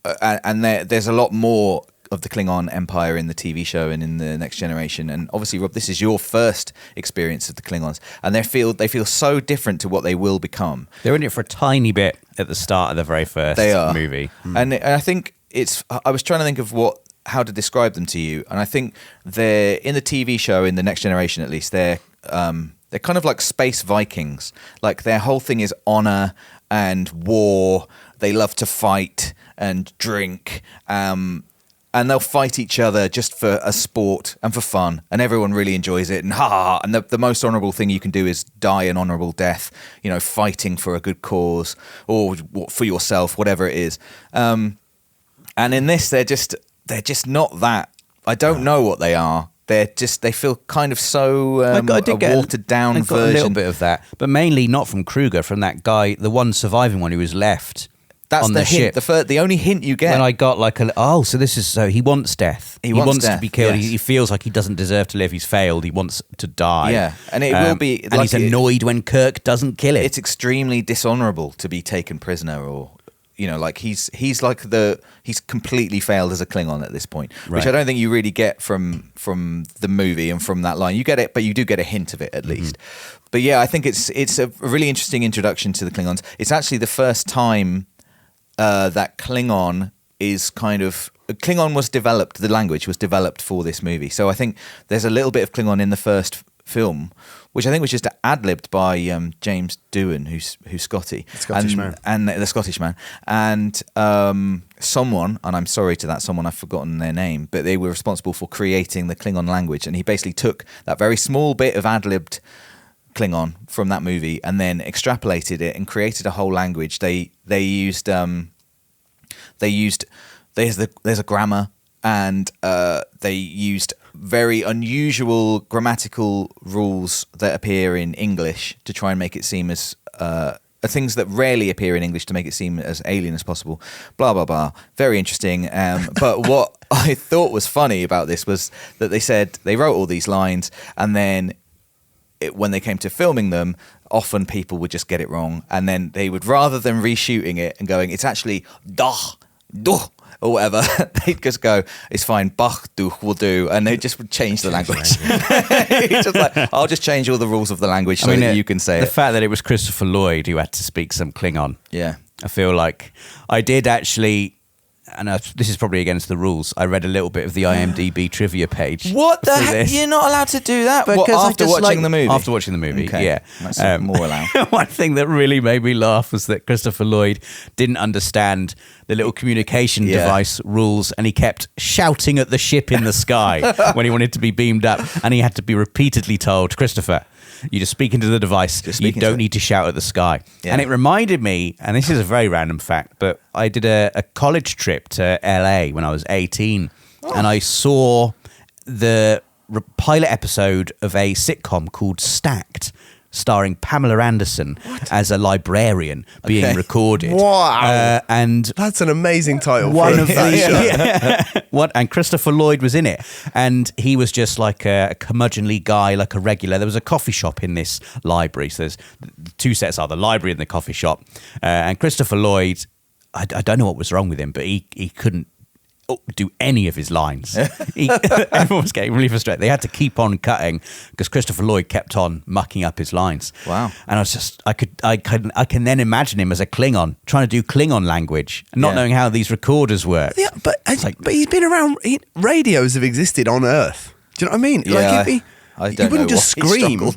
there's a lot more of the Klingon Empire in the TV show and in The Next Generation, and obviously, Rob, this is your first experience of the Klingons, and they feel so different to what they will become. They're in it for a tiny bit at the start of the very first movie, and I think I was trying to think of how to describe them to you, and I think they're in the TV show, in The Next Generation at least, they're kind of like space Vikings. Like their whole thing is honor and war. They love to fight and drink, and they'll fight each other just for a sport and for fun, and everyone really enjoys it. And and the most honourable thing you can do is die an honourable death, fighting for a good cause or for yourself, whatever it is. And in this, they're just not that. I don't know what they are. They feel kind of so a watered down version. A little bit of that, but mainly not from Kruge, from that guy, the one surviving one who was left. That's on the ship. hint. The only hint you get. When I got like so he wants death. He wants death, to be killed. yes. He feels like he doesn't deserve to live. He's failed. He wants to die. Yeah, and it will be. And he's annoyed when Kirk doesn't kill him. It's extremely dishonourable to be taken prisoner, you know, like he's completely failed as a Klingon at this point, which Right. I don't think you really get from the movie and from that line. You get it, but you do get a hint of it at least. But yeah, I think it's a really interesting introduction to the Klingons. It's actually the first time that Klingon was developed. The language was developed for this movie. So I think there's a little bit of Klingon in the first film, which I think was just ad-libbed by James Doohan, who's Scotty. Scottish man. And the Scottish man. And someone, and I'm sorry to that someone, I've forgotten their name, but they were responsible for creating the Klingon language. And he basically took that very small bit of ad-libbed Klingon from that movie and then extrapolated it and created a whole language. There's a grammar, and they used very unusual grammatical rules that appear in English to try and make it seem as things that rarely appear in English to make it seem as alien as possible. Blah blah blah. Very interesting. But what I thought was funny about this was that they said they wrote all these lines, and then when they came to filming them, often people would just get it wrong, and then they would, rather than reshooting it and going, it's actually dah, duh, or whatever, they'd just go, it's fine, bach, duh will do, and they just would change the language. He's just like, I'll just change all the rules of the language so that you can say the it. The fact that it was Christopher Lloyd who had to speak some Klingon. Yeah. I feel like I did actually, and this is probably against the rules, I read a little bit of the IMDb trivia page. What the for heck? this. You're not allowed to do that? Because I after just watching the movie? After watching the movie, Okay. yeah. That's more allowed. One thing that really made me laugh was that Christopher Lloyd didn't understand the little communication device rules, and he kept shouting at the ship in the sky when he wanted to be beamed up, and he had to be repeatedly told, Christopher, you just speak into the device. You don't need to shout at the sky. Yeah. And it reminded me, and this is a very random fact, but I did a college trip to LA when I was 18, and I saw the pilot episode of a sitcom called Stacked, starring Pamela Anderson as a librarian being recorded. Wow. And that's an amazing title. One of the and Christopher Lloyd was in it, and he was just like a curmudgeonly guy, like a regular. There was a coffee shop in this library, so there's two sets are the library and the coffee shop. And Christopher Lloyd, I don't know what was wrong with him, but he couldn't do any of his lines. Everyone was getting really frustrated. They had to keep on cutting because Christopher Lloyd kept on mucking up his lines. Wow. And I was just, I can then imagine him as a Klingon trying to do Klingon language and not knowing how these recorders work. Yeah, but he's been around. Radios have existed on Earth. Do you know what I mean? Yeah, like you wouldn't just scream.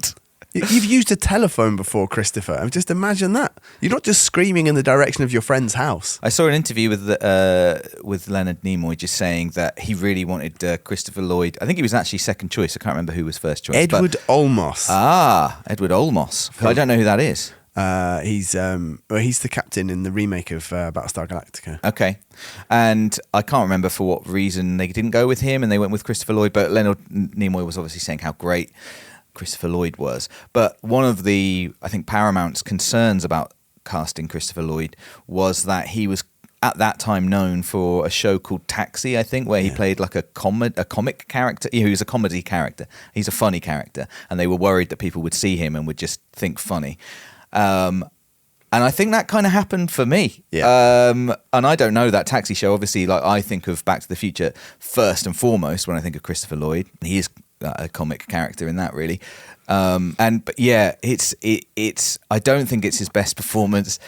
You've used a telephone before, Christopher. Just imagine that. You're not just screaming in the direction of your friend's house. I saw an interview with Leonard Nimoy just saying that he really wanted Christopher Lloyd. I think he was actually second choice. I can't remember who was first choice. Edward Olmos. Edward Olmos. I don't know who that is. He's the captain in the remake of Battlestar Galactica. Okay. And I can't remember for what reason they didn't go with him and they went with Christopher Lloyd, but Leonard Nimoy was obviously saying how great Christopher Lloyd was. But one of the, I think, Paramount's concerns about casting Christopher Lloyd was that he was at that time known for a show called Taxi, I think, where he played like a comic character. He was a comedy character. He's a funny character. And they were worried that people would see him and would just think funny. And I think that kind of happened for me. Yeah. And I don't know that Taxi show. Obviously, like I think of Back to the Future first and foremost when I think of Christopher Lloyd. He is a comic character in that, really. But yeah, it's. I don't think it's his best performance.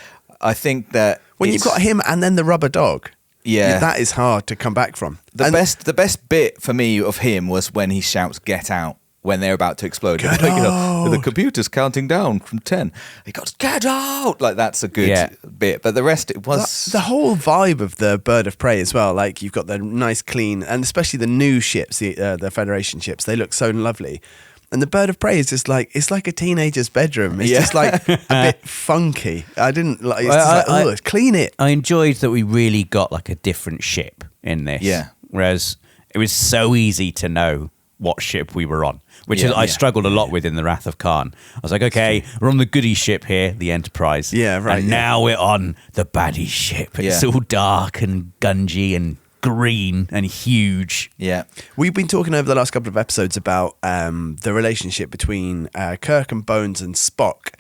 I think that when you've got him and then the rubber dog, that is hard to come back from. The best bit for me of him was when he shouts "Get out" when they're about to explode. Get like, out! The computer's counting down from 10. He goes, "Get out!" Like that's a good bit. But the rest, it was the whole vibe of the Bird of Prey as well. Like you've got the nice, clean, and especially the new ships, the Federation ships. They look so lovely. And the Bird of Prey is just like, it's like a teenager's bedroom. It's just like a bit funky. I didn't like, it's just like, clean it. I enjoyed that we really got like a different ship in this. Yeah. Whereas it was so easy to know what ship we were on, which I struggled a lot with in The Wrath of Khan. I was like, okay, we're on the goody ship here, the Enterprise. Yeah, right. And now we're on the baddie ship. It's all dark and gungy and green and huge. Yeah. We've been talking over the last couple of episodes about the relationship between Kirk and Bones and Spock.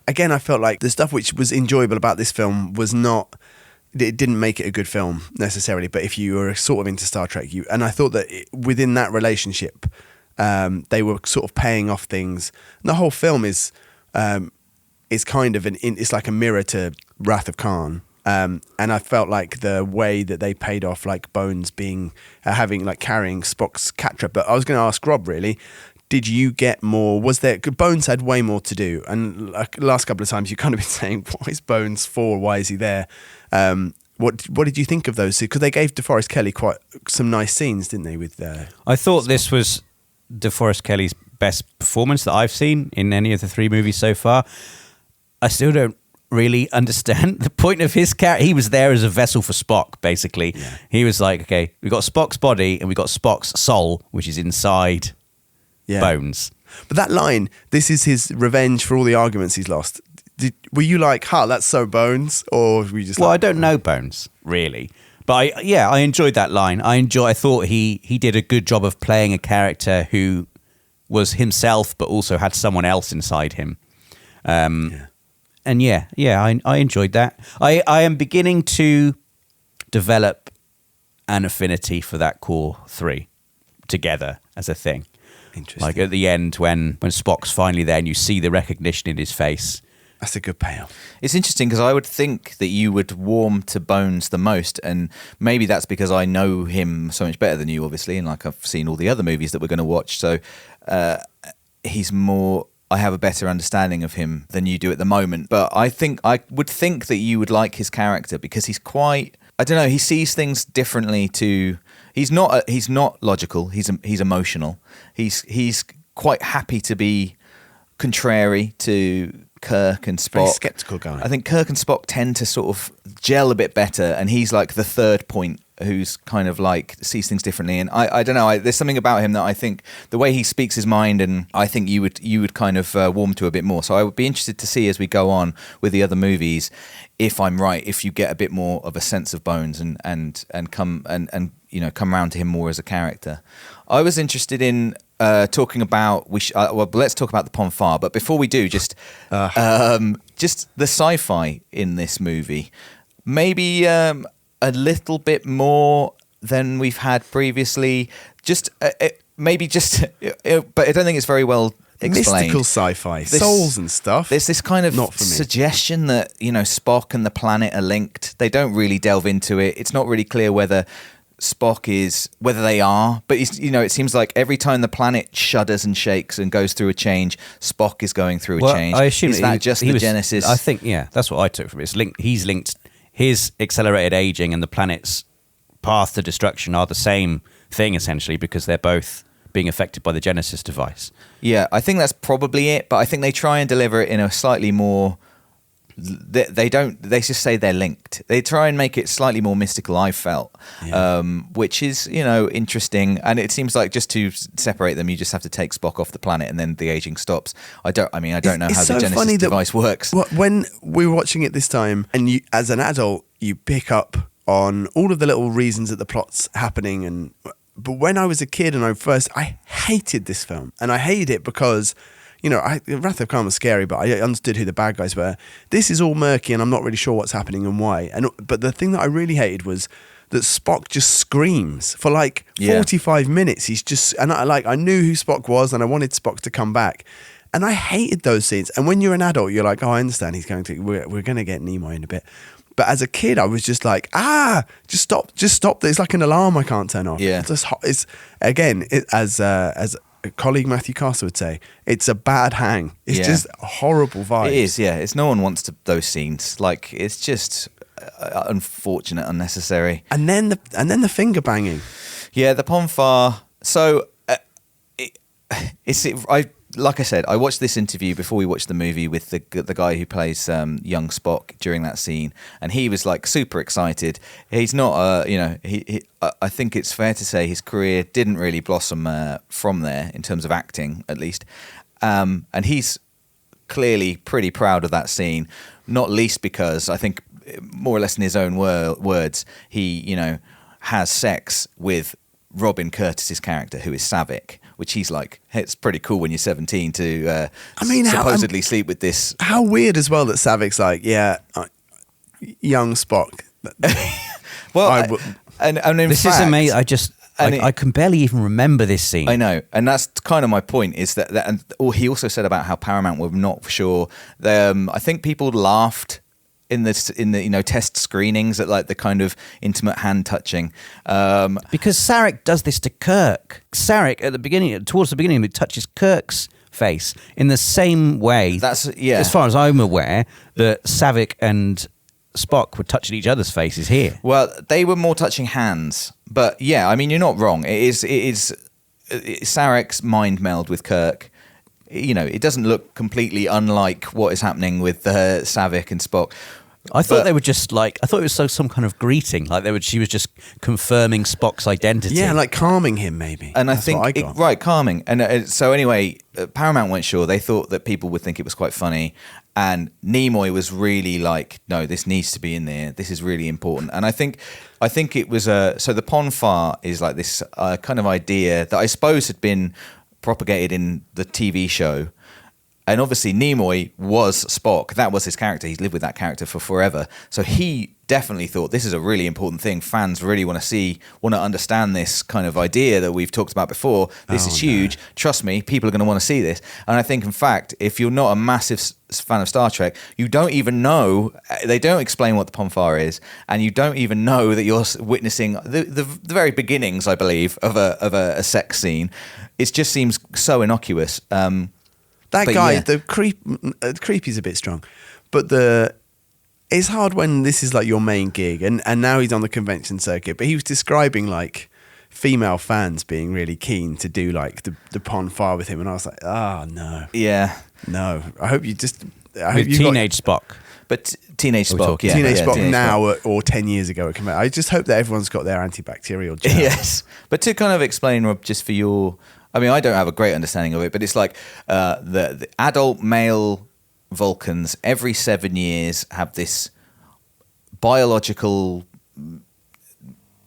Again, I felt like the stuff which was enjoyable about this film was not it didn't make it a good film necessarily, but if you were sort of into Star Trek, and I thought that within that relationship, they were sort of paying off things. And the whole film is kind of it's like a mirror to Wrath of Khan. And I felt like the way that they paid off, like Bones being carrying Spock's cat trap. But I was going to ask Rob, really, did you get more? Was there? Bones had way more to do, and like the last couple of times you kind of been saying, "Why is Bones for? Why is he there?" What did you think of those? Because they gave DeForest Kelley quite some nice scenes, didn't they? With I thought this was DeForest Kelley's best performance that I've seen in any of the 3 movies so far. I still don't really understand the point of his character. He was there as a vessel for Spock, basically. Yeah. He was like, okay, we got Spock's body and we got Spock's soul, which is inside Bones. But that line, this is his revenge for all the arguments he's lost. Were you like, that's so Bones? Or were you just I don't know Bones, really. But I enjoyed that line. I thought he did a good job of playing a character who was himself, but also had someone else inside him. And I enjoyed that. I am beginning to develop an affinity for that core 3 together as a thing. Interesting. Like at the end when Spock's finally there and you see the recognition in his face. That's a good payoff. It's interesting because I would think that you would warm to Bones the most, and maybe that's because I know him so much better than you, obviously, and like I've seen all the other movies that we're going to watch. So he's more. I have a better understanding of him than you do at the moment. But I would think that you would like his character because he's quite. I don't know. He sees things differently to. He's not logical. He's emotional. He's quite happy to be contrary to Kirk and Spock. Very skeptical guy. I think Kirk and Spock tend to sort of gel a bit better, and he's like the third point who's kind of like sees things differently. And I don't know. There's something about him that I think the way he speaks his mind, and I think you would kind of warm to a bit more. So I would be interested to see as we go on with the other movies if I'm right, if you get a bit more of a sense of Bones and come come around to him more as a character. I was interested in talking about let's talk about the Pon Far, but before we do, just the sci-fi in this movie, maybe a little bit more than we've had previously. But I don't think it's very well explained. Mystical sci-fi, souls and stuff. There's this kind of not for me. Suggestion that Spock and the planet are linked. They don't really delve into it. It's not really clear whether they are, but it seems like every time the planet shudders and shakes and goes through a change, Spock is going through a change. I assume is that just the Genesis? I think, that's what I took from it. He's linked. His accelerated aging and the planet's path to destruction are the same thing essentially because they're both being affected by the Genesis device. Yeah, I think that's probably it, but I think they try and deliver it in a slightly more. They just say they're linked. They try and make it slightly more mystical, I felt, which is interesting. And it seems like just to separate them, you just have to take Spock off the planet and then the aging stops. I don't know how the Genesis device works. When we were watching it this time, and you, as an adult, you pick up on all of the little reasons that the plot's happening. But when I was a kid and I hated this film, and I hated it because. Wrath of Khan was scary, but I understood who the bad guys were. This is all murky, and I'm not really sure what's happening and why. But the thing that I really hated was that Spock just screams for 45 minutes. He's just, and I knew who Spock was, and I wanted Spock to come back, and I hated those scenes. And when you're an adult, you're like, oh, I understand. We're going to get Nimoy in a bit. But as a kid, I was just like, just stop. There's like an alarm I can't turn off. Yeah. As a colleague Matthew Castle would say, it's a bad hang. It's just a horrible vibe. It is, yeah. It's no one wants those scenes. Like it's just unfortunate, unnecessary. And then the finger banging. Yeah, the Pon Far. So like I said, I watched this interview before we watched the movie with the guy who plays young Spock during that scene, and he was like super excited. He's not, I think it's fair to say his career didn't really blossom from there in terms of acting, at least. And he's clearly pretty proud of that scene, not least because I think more or less in his own words, he, has sex with Robin Curtis's character, who is Savick. Which he's like, hey, it's pretty cool when you're 17 to supposedly sleep with this. How weird as well that Savick's like, young Spock, Well, and in this fact, is amazing. I can barely even remember this scene. I know, and that's kind of my point. Is that and he also said about how Paramount were not sure. I think people laughed in the test screenings at like the kind of intimate hand touching, because Sarek does this to Kirk. Sarek towards the beginning, touches Kirk's face in the same way. As far as I'm aware, that Savick and Spock were touching each other's faces here. Well, they were more touching hands, but yeah, I mean, you're not wrong. It is Sarek's mind meld with Kirk. It doesn't look completely unlike what is happening with Savick and Spock. I thought they were just I thought it was some kind of greeting, she was just confirming Spock's identity. Yeah, like calming him maybe. And That's what I got. right, calming. And so anyway, Paramount weren't sure. They thought that people would think it was quite funny. And Nimoy was really like, no, this needs to be in there. This is really important. And I think it was so the Pon Far is like this kind of idea that I suppose had been propagated in the TV show. And obviously Nimoy was Spock. That was his character. He's lived with that character for forever. So he definitely thought this is a really important thing. Fans really want to understand this kind of idea that we've talked about before. This is huge. No. Trust me, people are going to want to see this. And I think, in fact, if you're not a massive fan of Star Trek, you don't even know, they don't explain what the Pon Far is, and you don't even know that you're witnessing the very beginnings, I believe, of a sex scene. It just seems so innocuous. That guy, the creepy's a bit strong, but it's hard when this is like your main gig, and now he's on the convention circuit. But he was describing like female fans being really keen to do like the Pon Far with him, and I was like, no, no. I hope you just teenage Spock. But teenage Spock, teenage Spock now or 10 years ago. I just hope that everyone's got their antibacterial gel. Yes, but to kind of explain, Rob, just for your. I mean, I don't have a great understanding of it, but it's like the adult male Vulcans every 7 years have this biological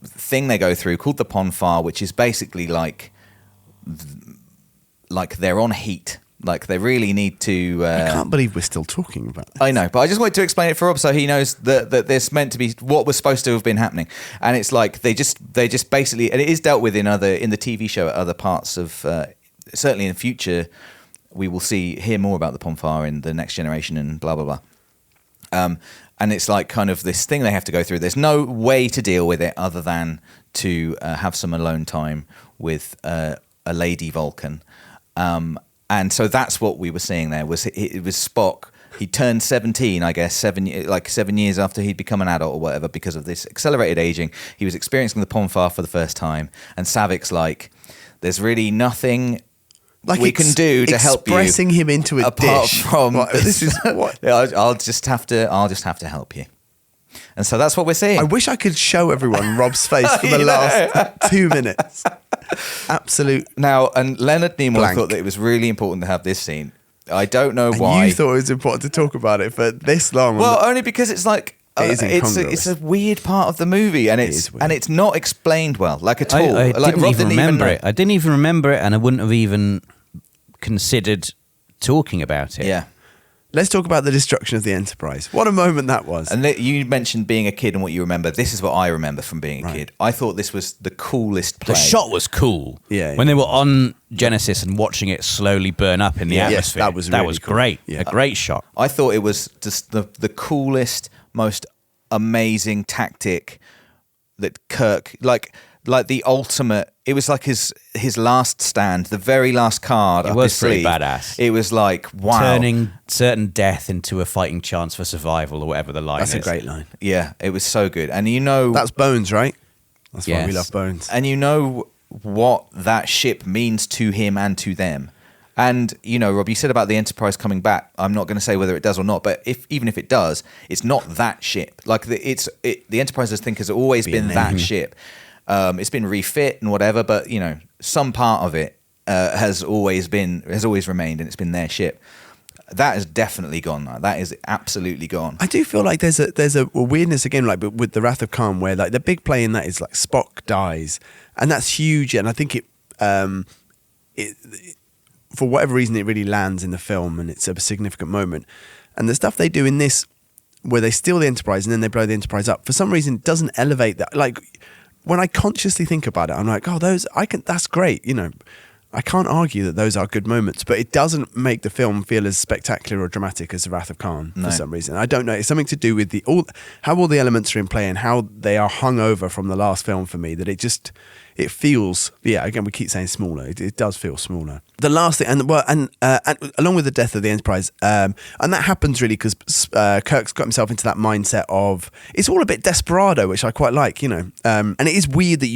thing they go through called the Pon Far, which is basically like they're on heat. Like they really need to. I can't believe we're still talking about this. I know, but I just wanted to explain it for Rob so he knows that this meant to be what was supposed to have been happening, and it's like they just basically, and it is dealt with in the TV show at other parts of. Certainly in the future, we will hear more about the Pon Far in the Next Generation and blah blah blah. And it's like kind of this thing they have to go through. There's no way to deal with it other than to have some alone time with a lady Vulcan. And so that's what we were seeing there. It was Spock. He turned 17, I guess, 7 years after he'd become an adult or whatever, because of this accelerated aging. He was experiencing the Pon Far for the first time, and Savik's like, "There's really nothing we can do to help you." Expressing him into a apart dish. From this is what I'll just have to help you. And so that's what we're seeing. I wish I could show everyone Rob's face for the last 2 minutes. Absolute. Now, and Leonard Nimoy blank. thought that it was really important to have this scene. I don't know And why. you thought it was important to talk about it for this long. Well, only because it's like it's a weird part of the movie, and it's not explained well, like at all. I like, didn't Rob even remember it. I didn't even remember it, and I wouldn't have even considered talking about it. Yeah. Let's talk about the destruction of the Enterprise. What a moment that was. And you mentioned being a kid and what you remember. This is what I remember from being a kid. I thought this was the coolest play. The shot was cool. Yeah. When they were on Genesis and watching it slowly burn up in the atmosphere. Yes, that was cool. Great. Yeah. A great shot. I thought it was just the coolest, most amazing tactic that Kirk, like the ultimate. It was like his last stand, the very last card. It up was his pretty sleeve. badass. It was like, wow, turning certain death into a fighting chance for survival, or whatever the line is. That's a great line. Yeah, it was so good. And that's Bones, right? That's why Yes. we love Bones. And you know what that ship means to him and to them. And, Rob, you said about the Enterprise coming back. I'm not going to say whether it does or not, but even if it does, it's not that ship. Like the Enterprise, I think, has always been that ship. It's been refit and whatever, but some part of it has always remained, and it's been their ship. That is definitely gone now. That is absolutely gone. I do feel like there's a weirdness again, like with the Wrath of Khan, where like the big play in that is like Spock dies, and that's huge. And I think it for whatever reason it really lands in the film, and it's a significant moment. And the stuff they do in this where they steal the Enterprise and then they blow the Enterprise up, for some reason doesn't elevate that. Like when I consciously think about it, I'm like, oh, that's great. I can't argue that those are good moments, but it doesn't make the film feel as spectacular or dramatic as The Wrath of Khan for some reason. I don't know. It's something to do with how all the elements are in play and how they are hung over from the last film for me, that it feels, again, we keep saying smaller. It does feel smaller. The last thing, and along with the death of the Enterprise, and that happens really because Kirk's got himself into that mindset of, it's all a bit desperado, which I quite like, and it is weird that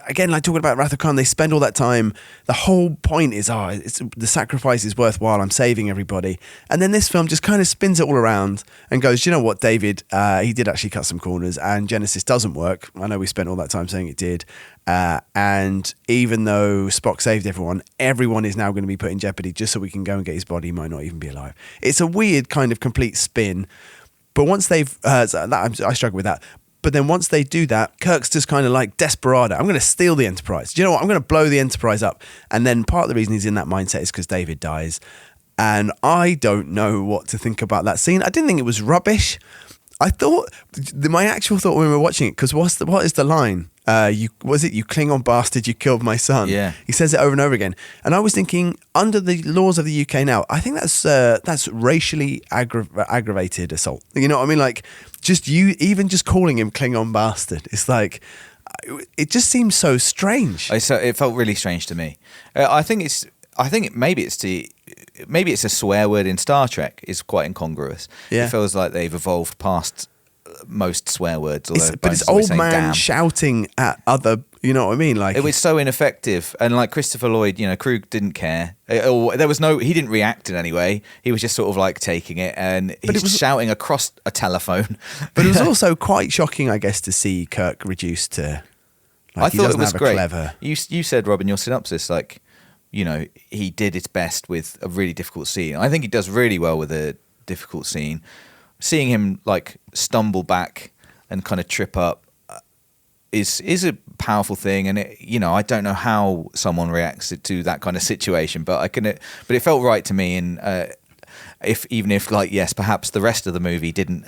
again, like talking about Wrath of Khan, they spend all that time, the whole point is, the sacrifice is worthwhile, I'm saving everybody. And then this film just kind of spins it all around and goes, you know what, David, he did actually cut some corners, and Genesis doesn't work. I know we spent all that time saying it did. And even though Spock saved everyone is now going to be put in jeopardy just so we can go and get his body. He might not even be alive. It's a weird kind of complete spin. But once they've, I struggle with that. But then once they do that, Kirk's just kind of like desperado. I'm going to steal the Enterprise. Do you know what? I'm going to blow the Enterprise up. And then part of the reason he's in that mindset is because David dies. And I don't know what to think about that scene. I didn't think it was rubbish. I thought, my actual thought when we were watching it, because what is the line? You Klingon bastard, you killed my son. Yeah. He says it over and over again. And I was thinking, under the laws of the UK now, I think that's racially aggravated assault. You know what I mean? Like, even just calling him Klingon bastard, it's like, it just seems so strange. It felt really strange to me. Maybe it's a swear word in Star Trek is quite incongruous. Yeah. It feels like they've evolved past most swear words. But it's old man damn. Shouting at other, you know what I mean? Like, it was so ineffective, and like Christopher Lloyd, Kruge didn't care. He didn't react in any way. He was just sort of like taking it, and he's shouting across a telephone. But it was also quite shocking, I guess, to see Kirk reduced to. Like, I thought it was great. Clever... You said, Rob, in your synopsis, like, he did his best with a really difficult scene. I think he does really well with a difficult scene. Seeing him like stumble back and kind of trip up is a powerful thing, and I don't know how someone reacts to that kind of situation, but it felt right to me. And if perhaps the rest of the movie didn't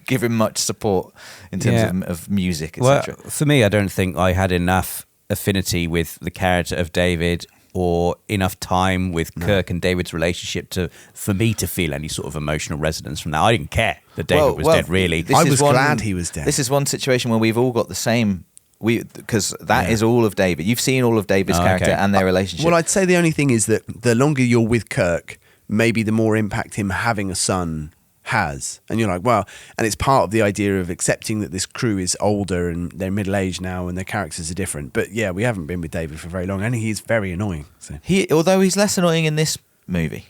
give him much support in terms of music, etc. Well, for me, I don't think I had enough affinity with the character of David or enough time with Kirk and David's relationship for me to feel any sort of emotional resonance from that. I didn't care that David was dead, really. I was glad he was dead. This is one situation where we've all got the same... Because that is all of David. You've seen all of David's character and their relationship. Well, I'd say the only thing is that the longer you're with Kirk, maybe the more impact him having a son has. And you're like, well, and it's part of the idea of accepting that this crew is older and they're middle-aged now and their characters are different. But yeah, we haven't been with David for very long, and he's very annoying. So. Although he's less annoying in this movie.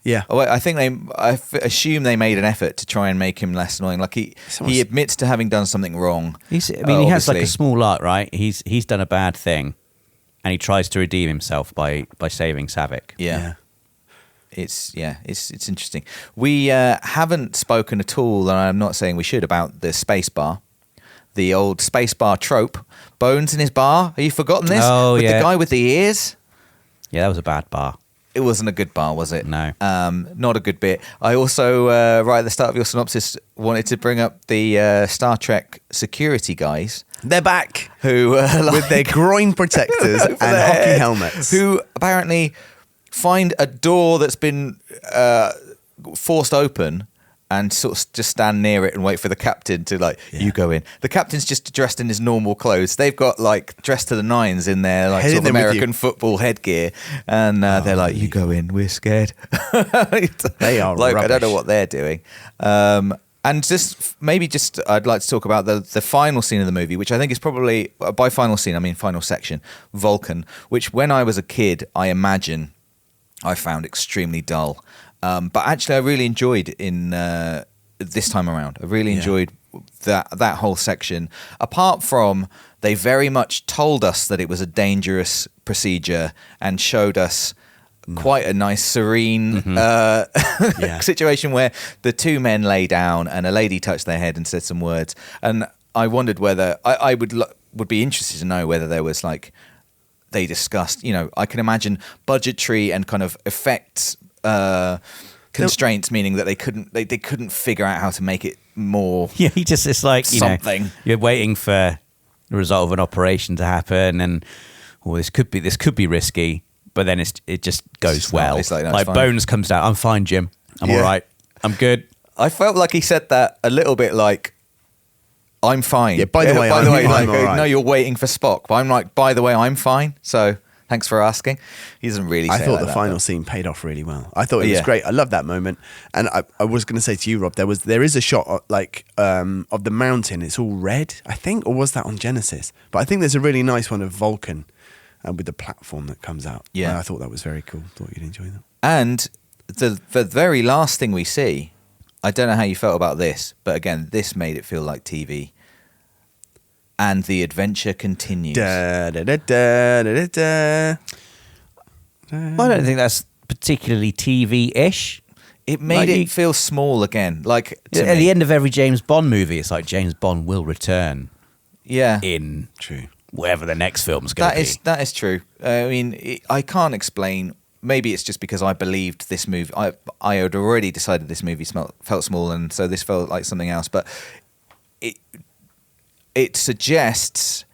Yeah. I assume they made an effort to try and make him less annoying. Like he admits to having done something wrong. He has like a small arc, right? He's done a bad thing, and he tries to redeem himself by saving Savick. Yeah. It's interesting. We haven't spoken at all, and I'm not saying we should, about the space bar. The old space bar trope. Bones in his bar. Have you forgotten this? Oh, with yeah. the guy with the ears? Yeah, that was a bad bar. It wasn't a good bar, was it? No. Not a good bit. I also, right at the start of your synopsis, wanted to bring up the Star Trek security guys. They're back. Who with their groin protectors and hockey helmets. Who apparently find a door that's been forced open and sort of just stand near it and wait for the captain to you go in. The captain's just dressed in his normal clothes. They've got dressed to the nines in their sort of American football headgear, and they're like, "You go in, we're scared." They are rubbish. I don't know what they're doing. And I'd like to talk about the final scene of the movie, which I think is probably, by final scene I mean final section, Vulcan, which when I was a kid, I imagine I found extremely dull. But actually, I really enjoyed in this time around. I really enjoyed that whole section. Apart from, they very much told us that it was a dangerous procedure and showed us quite a nice, serene situation where the two men lay down and a lady touched their head and said some words. And I wondered whether I would be interested to know whether there was they discussed. I can imagine budgetary and kind of effects. constraints, meaning that they couldn't figure out how to make it more. Yeah, it's like something. You're waiting for the result of an operation to happen, and this could be risky, but then it just goes well. It's like Bones comes down. I'm fine, Jim. I'm all right. I'm good. I felt like he said that a little bit like, I'm fine. Yeah, by the way, I'm like, all right. No, you're waiting for Spock. But I'm like, by the way, I'm fine. So thanks for asking. He doesn't really say I thought like the final scene paid off really well. I thought it was Yeah. great. I love that moment. And I was going to say to you, Rob, there is a shot of the mountain. It's all red, I think, or was that on Genesis? But I think there's a really nice one of Vulcan with the platform that comes out. Yeah. And I thought that was very cool. Thought you'd enjoy that. And the very last thing we see, I don't know how you felt about this, but again, this made it feel like TV. And the adventure continues. Da, da, da, da, da, da, da. I don't think that's particularly TV-ish. It made it feel small again. Like At the end of every James Bond movie, it's like James Bond will return. Yeah. In True. whatever the next film's going to be. That is true. I mean, I can't explain. Maybe it's just because I believed this movie. I had already decided this movie felt small, and so this felt like something else. But it suggests.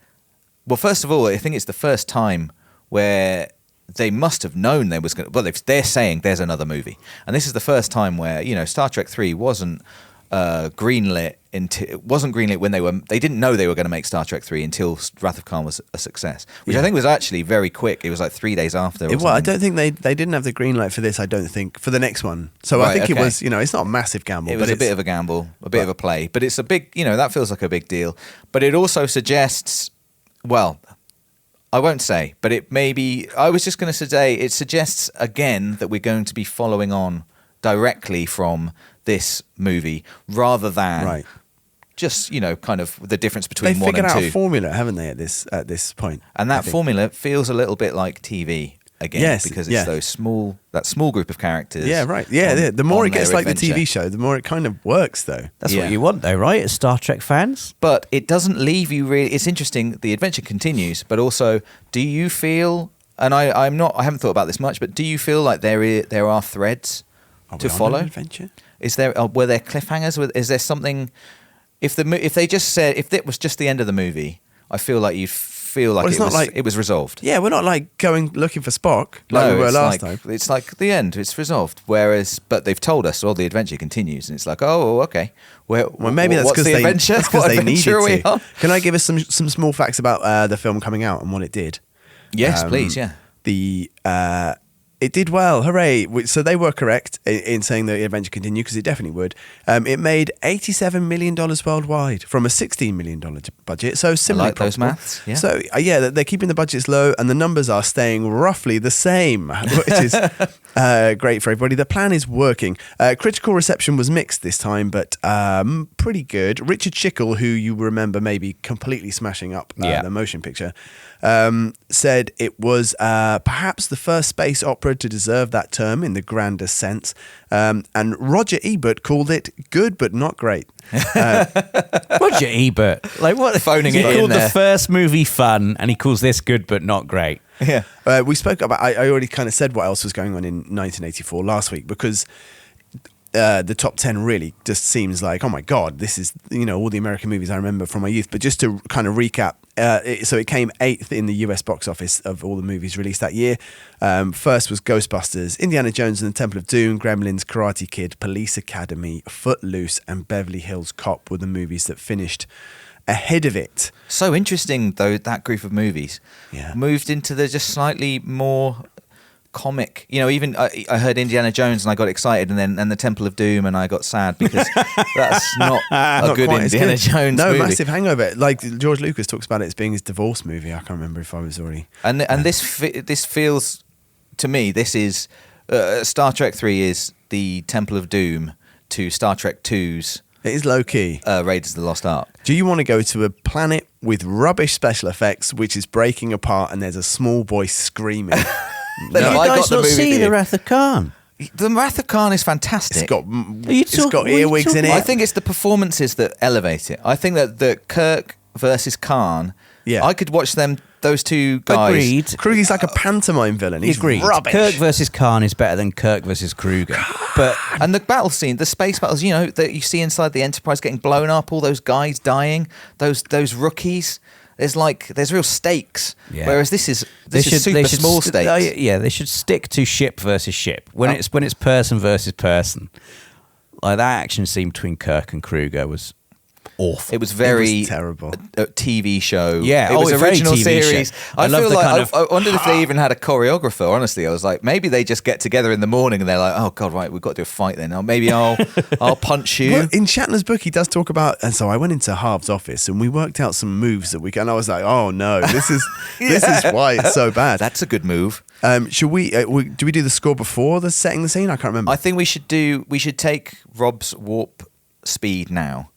Well, first of all, I think it's the first time where they must have known there was going to... Well, they're saying there's another movie. And this is the first time where, Star Trek 3 wasn't greenlit when they didn't know they were going to make Star Trek 3 until Wrath of Khan was a success, which I think was actually very quick. It was like 3 days after. Well, I don't think they didn't have the green light for this, I don't think, for the next one. So I think it was, it's not a massive gamble. It was a bit of a gamble, a bit of a play. But it's a big, that feels like a big deal. But it also suggests, well... I won't say, but I was just going to say, it suggests again that we're going to be following on directly from this movie rather than just, kind of the difference between 1 and 2. They've figured out a formula, haven't they, at this point? And that formula feels a little bit like TV again, because it's that small group of characters. Yeah, right. Yeah, the more it gets like the TV show, the more it kind of works, though. That's what you want, though, right? As Star Trek fans. But it doesn't leave you really. It's interesting. The adventure continues, but also, do you feel? And I haven't thought about this much, but do you feel like there are threads to follow? Adventure? Were there cliffhangers? Is there something? If it was just the end of the movie, I feel like you'd feel like it was resolved. Yeah, we're not like going looking for Spock like we were last time. It's like the end. It's resolved. But they've told us the adventure continues, and it's like, oh, okay. Well, maybe that's because they needed to. On? Can I give us some small facts about the film coming out and what it did? Yes, please. Yeah. It did well, hooray! So they were correct in saying that the adventure continued, because it definitely would. It made $87 million worldwide from a $16 million budget, so similar. I like those maths. Yeah. So they're keeping the budgets low, and the numbers are staying roughly the same, which is great for everybody. The plan is working. Critical reception was mixed this time, but pretty good. Richard Schickel, who you remember maybe completely smashing up the motion picture, said it was perhaps the first space opera to deserve that term in the grandest sense. And Roger Ebert called it good but not great. Roger Ebert, like what? Phoning it in He called there. the first movie fun, and he calls this good but not great. Yeah. We spoke about. I already kind of said what else was going on in 1984 last week, because the top 10 really just seems like, oh my God, this is, all the American movies I remember from my youth. But just to kind of recap, so it came 8th in the US box office of all the movies released that year. First was Ghostbusters, Indiana Jones and the Temple of Doom, Gremlins, Karate Kid, Police Academy, Footloose, and Beverly Hills Cop were the movies that finished ahead of it. So interesting, though, that group of movies moved into the just slightly more comic. Even I heard Indiana Jones and I got excited, and the Temple of Doom and I got sad, because that's not a good Indiana Jones movie. No, massive hangover. Like George Lucas talks about it as being his divorce movie. I can't remember if I was already... And this feels, to me, this is... Star Trek 3 is the Temple of Doom to Star Trek 2's... It is low-key. Raiders of the Lost Ark. Do you want to go to a planet with rubbish special effects, which is breaking apart, and there's a small boy screaming? You guys not see the Wrath of Khan? The Wrath of Khan is fantastic. It's got earwigs in it. I think it's the performances that elevate it. I think that the Kirk versus Khan, I could watch them those two guys. Agreed. Kruge's like a pantomime villain. He's Agreed. rubbish. Kirk versus Khan is better than Kirk versus Kruge. But And the battle scene, the space battles, that you see inside the Enterprise getting blown up, all those guys dying, those rookies. There's real stakes. Yeah. Whereas this is super small stakes. Yeah, they should stick to ship versus ship. When it's person versus person. Like that action scene between Kirk and Kruge was awful. It was very It was terrible. A TV show. Yeah, it was very original TV series. show. I love feel the like kind of- I wondered if they even had a choreographer. Honestly, I was like, maybe they just get together in the morning and they're like, oh god, right, we've got to do a fight then. Or maybe I'll punch you. Well, in Shatner's book, he does talk about, and so I went into Harv's office and we worked out some moves that and I was like, oh no, this is why it's so bad. That's a good move. Should we do we do the score before setting the scene? I can't remember. I think we should take Rob's warp speed now,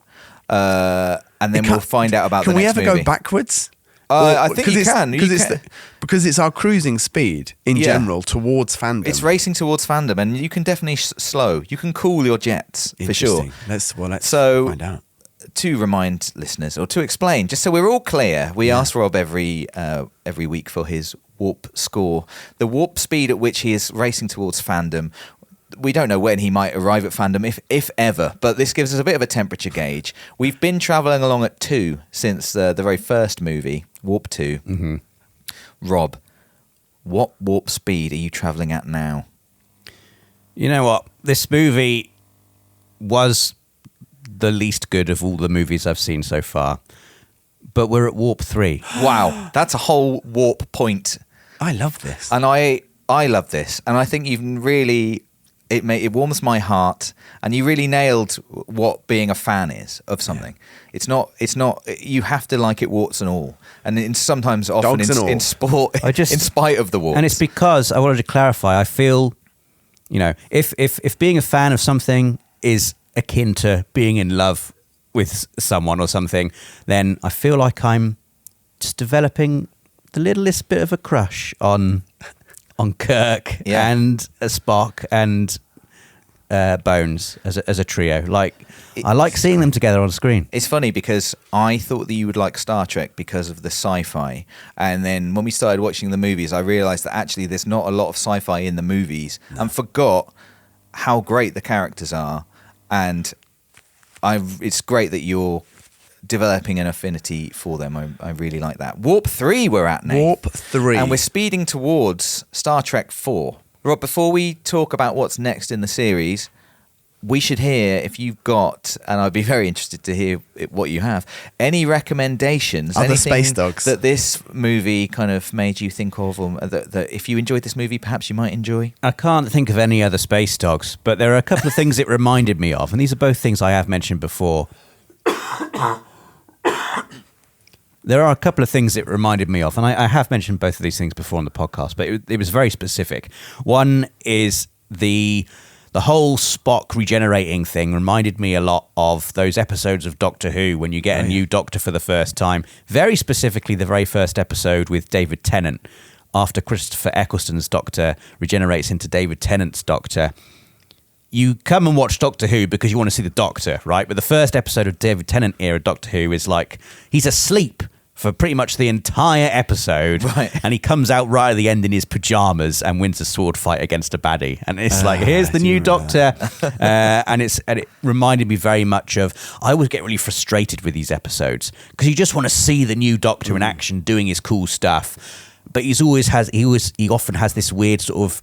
and then we'll find out about. Can the we next ever movie. go backwards? I think you can. Because it's our cruising speed in general towards fandom. It's racing towards fandom, and you can definitely slow. You can cool your jets for sure. Interesting. Let's So- find out. To remind listeners, or to explain, just so we're all clear, we ask Rob every week for his warp score, the warp speed at which he is racing towards fandom. We don't know when he might arrive at fandom, if ever, but this gives us a bit of a temperature gauge. We've been travelling along at 2 since the very first movie, Warp 2. Mm-hmm. Rob, what warp speed are you travelling at now? You know what? This movie was the least good of all the movies I've seen so far. But we're at warp 3. Wow, that's a whole warp point. I love this. And I love this. And I think you've really... It warms my heart, and you really nailed what being a fan is of something. Yeah. It's not. You have to like it, warts and all, and sometimes often in sport, in spite of the warts. And it's because I wanted to clarify. I feel, if being a fan of something is akin to being in love with someone or something, then I feel like I'm just developing the littlest bit of a crush on Kirk and Spock and Bones as a trio. I like seeing them together on screen. It's funny because I thought that you would like Star Trek because of the sci-fi, and then when we started watching the movies, I realised that actually there's not a lot of sci-fi in the movies, and forgot how great the characters are. And it's great that you're developing an affinity for them. I really like that. Warp 3 we're at now. Warp 3. And we're speeding towards Star Trek 4. Rob, before we talk about what's next in the series, we should hear if you've got, and I'd be very interested to hear what you have, any recommendations, Other anything space dogs that this movie kind of made you think of, or that if you enjoyed this movie, perhaps you might enjoy? I can't think of any other space dogs, but there are a couple of things it reminded me of, and these are both things I have mentioned before. There are a couple of things it reminded me of, and I have mentioned both of these things before on the podcast, but it was very specific. One is the whole Spock regenerating thing reminded me a lot of those episodes of Doctor Who when you get a new Doctor for the first time. Very specifically, the very first episode with David Tennant, after Christopher Eccleston's Doctor regenerates into David Tennant's Doctor. You come and watch Doctor Who because you want to see the Doctor, right? But the first episode of David Tennant era Doctor Who is like, he's asleep for pretty much the entire episode, right. And he comes out right at the end in his pajamas and wins a sword fight against a baddie, and it's like, here's the new Doctor, and it reminded me very much of, I always get really frustrated with these episodes because you just want to see the new Doctor in action doing his cool stuff, but he often has this weird sort of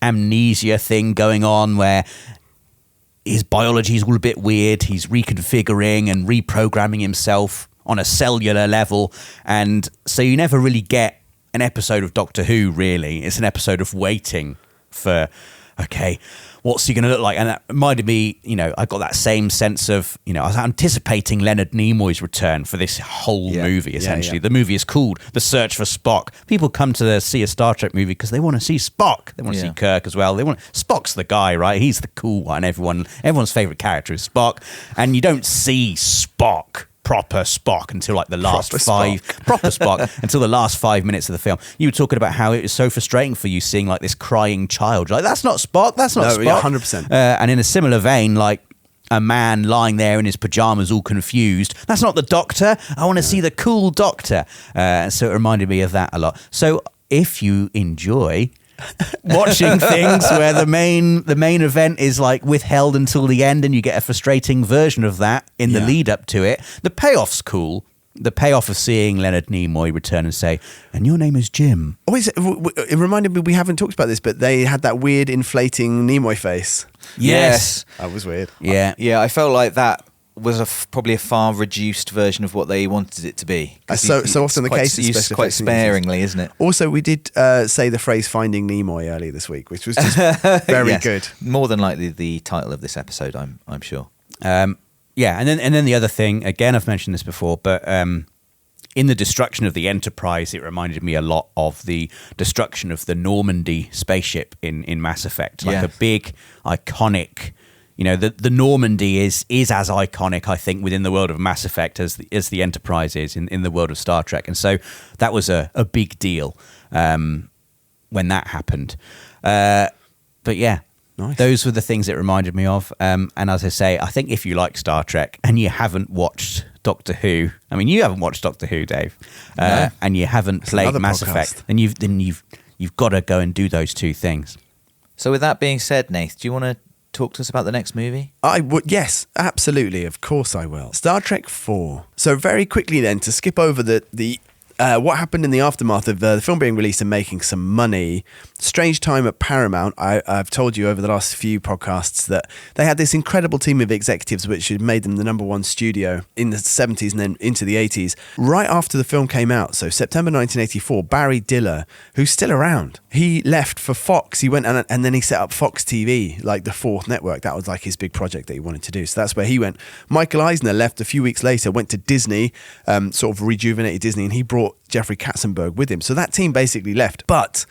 amnesia thing going on where his biology is all a bit weird. He's reconfiguring and reprogramming himself on a cellular level, and so you never really get an episode of Doctor Who, really. It's an episode of waiting for, okay, what's he going to look like? And that reminded me, I got that same sense of, I was anticipating Leonard Nimoy's return for this whole movie, essentially. Yeah. The movie is called The Search for Spock. People come to see a Star Trek movie because they want to see Spock. They want to see Kirk as well. Spock's the guy, right? He's the cool one. Everyone's favourite character is Spock. And you don't see Spock, proper Spock, until like the last proper Spock until the last 5 minutes of the film. You were talking about how it was so frustrating for you seeing like this crying child. You're like, that's not Spock. That's not Spock. 100%. And in a similar vein, like a man lying there in his pajamas all confused. That's not the Doctor. I want to see the cool Doctor. So it reminded me of that a lot. So if you enjoy watching things where the main event is like withheld until the end and you get a frustrating version of that in the lead up to it, the payoff's cool. The payoff of seeing Leonard Nimoy return and say, "And your name is Jim." Oh, it reminded me, we haven't talked about this, but they had that weird inflating Nimoy face. Yes. That was weird. Yeah. Yeah, I felt like that was probably a far reduced version of what they wanted it to be. So often the case is used quite sparingly, isn't it? Also, we did say the phrase "Finding Nimoy" earlier this week, which was just very Yes. good. More than likely the title of this episode, I'm sure. Yeah, and then the other thing, again, I've mentioned this before, but in the destruction of the Enterprise, it reminded me a lot of the destruction of the Normandy spaceship in Mass Effect. Like a big, iconic, the Normandy is as iconic, I think, within the world of Mass Effect as the Enterprise is in the world of Star Trek. And so that was a big deal when that happened. But yeah. Nice. Those were the things it reminded me of. And as I say, I think if you like Star Trek and you haven't watched Doctor Who, I mean, you haven't watched Doctor Who, Dave, No. and you haven't played another Mass podcast. Effect, then you've got to go and do those two things. So with that being said, Nath, do you want to talk to us about the next movie? I would, yes, absolutely. Of course I will. Star Trek 4. So very quickly then, to skip over the what happened in the aftermath of the film being released and making some money. Strange time at Paramount. I've told you over the last few podcasts that they had this incredible team of executives which had made them the #1 studio in the 70s and then into the 80s. Right after the film came out, so September 1984, Barry Diller, who's still around, he left for Fox. He went and then he set up Fox TV, like the fourth network. That was like his big project that he wanted to do. So that's where he went. Michael Eisner left a few weeks later, went to Disney, sort of rejuvenated Disney, and he brought Jeffrey Katzenberg with him. So that team basically left. But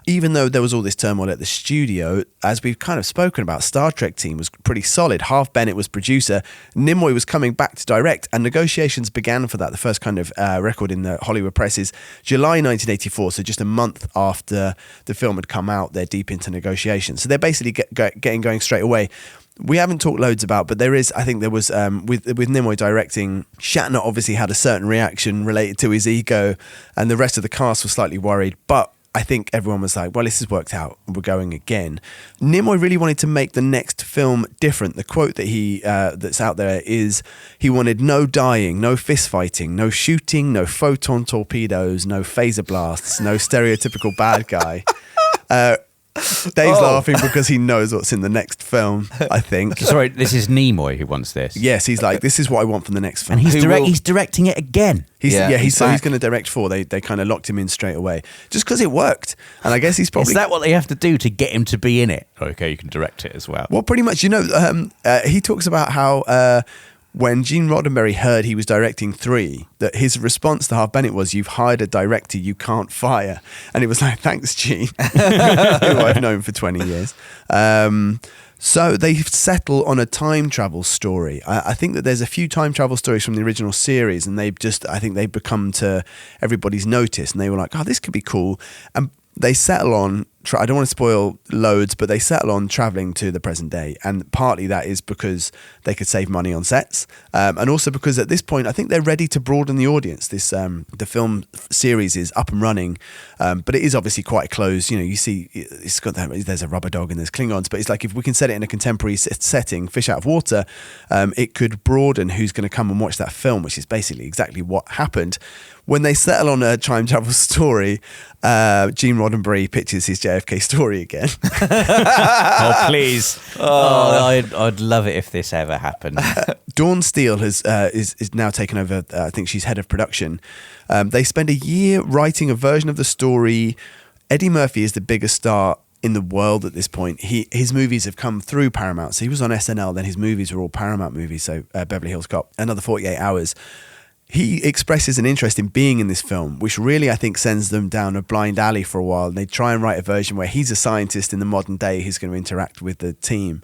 even though there was all this turmoil at the studio, as we've kind of spoken about, Star Trek team was pretty solid. Harve Bennett was producer. Nimoy was coming back to direct, and negotiations began for that. The first kind of record in the Hollywood press is July 1984, so just a month after the film had come out, they're deep into negotiations. So they're basically getting going straight away. We haven't talked loads about, but there was with Nimoy directing, Shatner obviously had a certain reaction related to his ego, and the rest of the cast was slightly worried, but I think everyone was like, well, this has worked out, we're going again. Nimoy really wanted to make the next film different. The quote that he that's out there is, he wanted no dying, no fist fighting, no shooting, no photon torpedoes, no phaser blasts, no stereotypical bad guy. Dave's laughing because he knows what's in the next film, I think. Sorry, this is Nimoy who wants this. Yes, he's like, this is what I want from the next film. And he's directing it again. He's he's going to direct 4. They kind of locked him in straight away just because it worked. And I guess he's probably... Is that what they have to do to get him to be in it? Okay, you can direct it as well. Well, pretty much, he talks about how... when Gene Roddenberry heard he was directing 3, that his response to Harve Bennett was, "You've hired a director you can't fire." And it was like, thanks, Gene, who I've known for 20 years. So they settle on a time travel story. I think that there's a few time travel stories from the original series, and I think they've become to everybody's notice, and they were like, oh, this could be cool. And they settle on, I don't want to spoil loads, but they settle on traveling to the present day. And partly that is because they could save money on sets. And also because at this point, I think they're ready to broaden the audience. The film series is up and running, but it is obviously quite close. You see, it's got there's a rubber dog and there's Klingons, but it's like, if we can set it in a contemporary setting, fish out of water, it could broaden who's going to come and watch that film, which is basically exactly what happened. When they settle on a time travel story, Gene Roddenberry pitches his JFK story again. Oh, please. I'd love it if this ever happened. Dawn Steele is now taken over. I think she's head of production. They spend a year writing a version of the story. Eddie Murphy is the biggest star in the world at this point. His movies have come through Paramount. So he was on SNL, then his movies were all Paramount movies. So Beverly Hills Cop, Another 48 Hours. He expresses an interest in being in this film, which really, I think, sends them down a blind alley for a while. And they try and write a version where he's a scientist in the modern day who's going to interact with the team.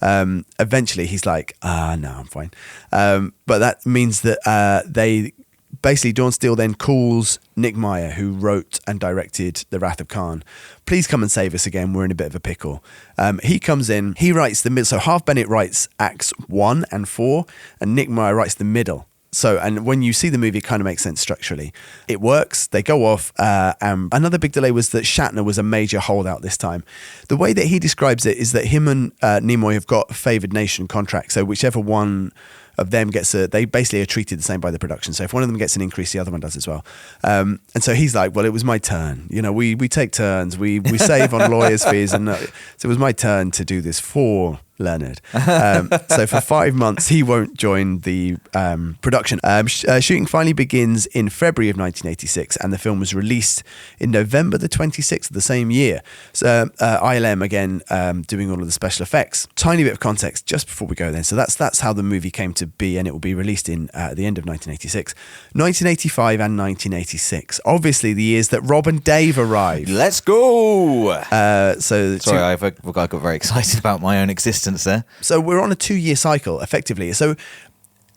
Eventually, he's like, no, I'm fine. But that means that they basically, Dawn Steele then calls Nick Meyer, who wrote and directed The Wrath of Khan. Please come and save us again. We're in a bit of a pickle. He comes in. He writes the middle. So Harve Bennett writes acts 1 and 4, and Nick Meyer writes the middle. So, and when you see the movie, it kind of makes sense structurally. It works. They go off. And another big delay was that Shatner was a major holdout this time. The way that he describes it is that him and Nimoy have got favored nation contracts. So whichever one of them they basically are treated the same by the production. So if one of them gets an increase, the other one does as well. And so he's like, well, it was my turn. You know, we take turns. We save on lawyers' fees. And so it was my turn to do this for Leonard. So for 5 months, he won't join the production. Shooting finally begins in February of 1986, and the film was released in November the 26th of the same year. So ILM, again, doing all of the special effects. Tiny bit of context just before we go then. So that's how the movie came to be, and it will be released in at the end of 1986. 1985 and 1986. Obviously, the years that Rob and Dave arrived. Let's go! Sorry, I got very excited about my own existence there. So we're on a 2-year cycle, effectively. So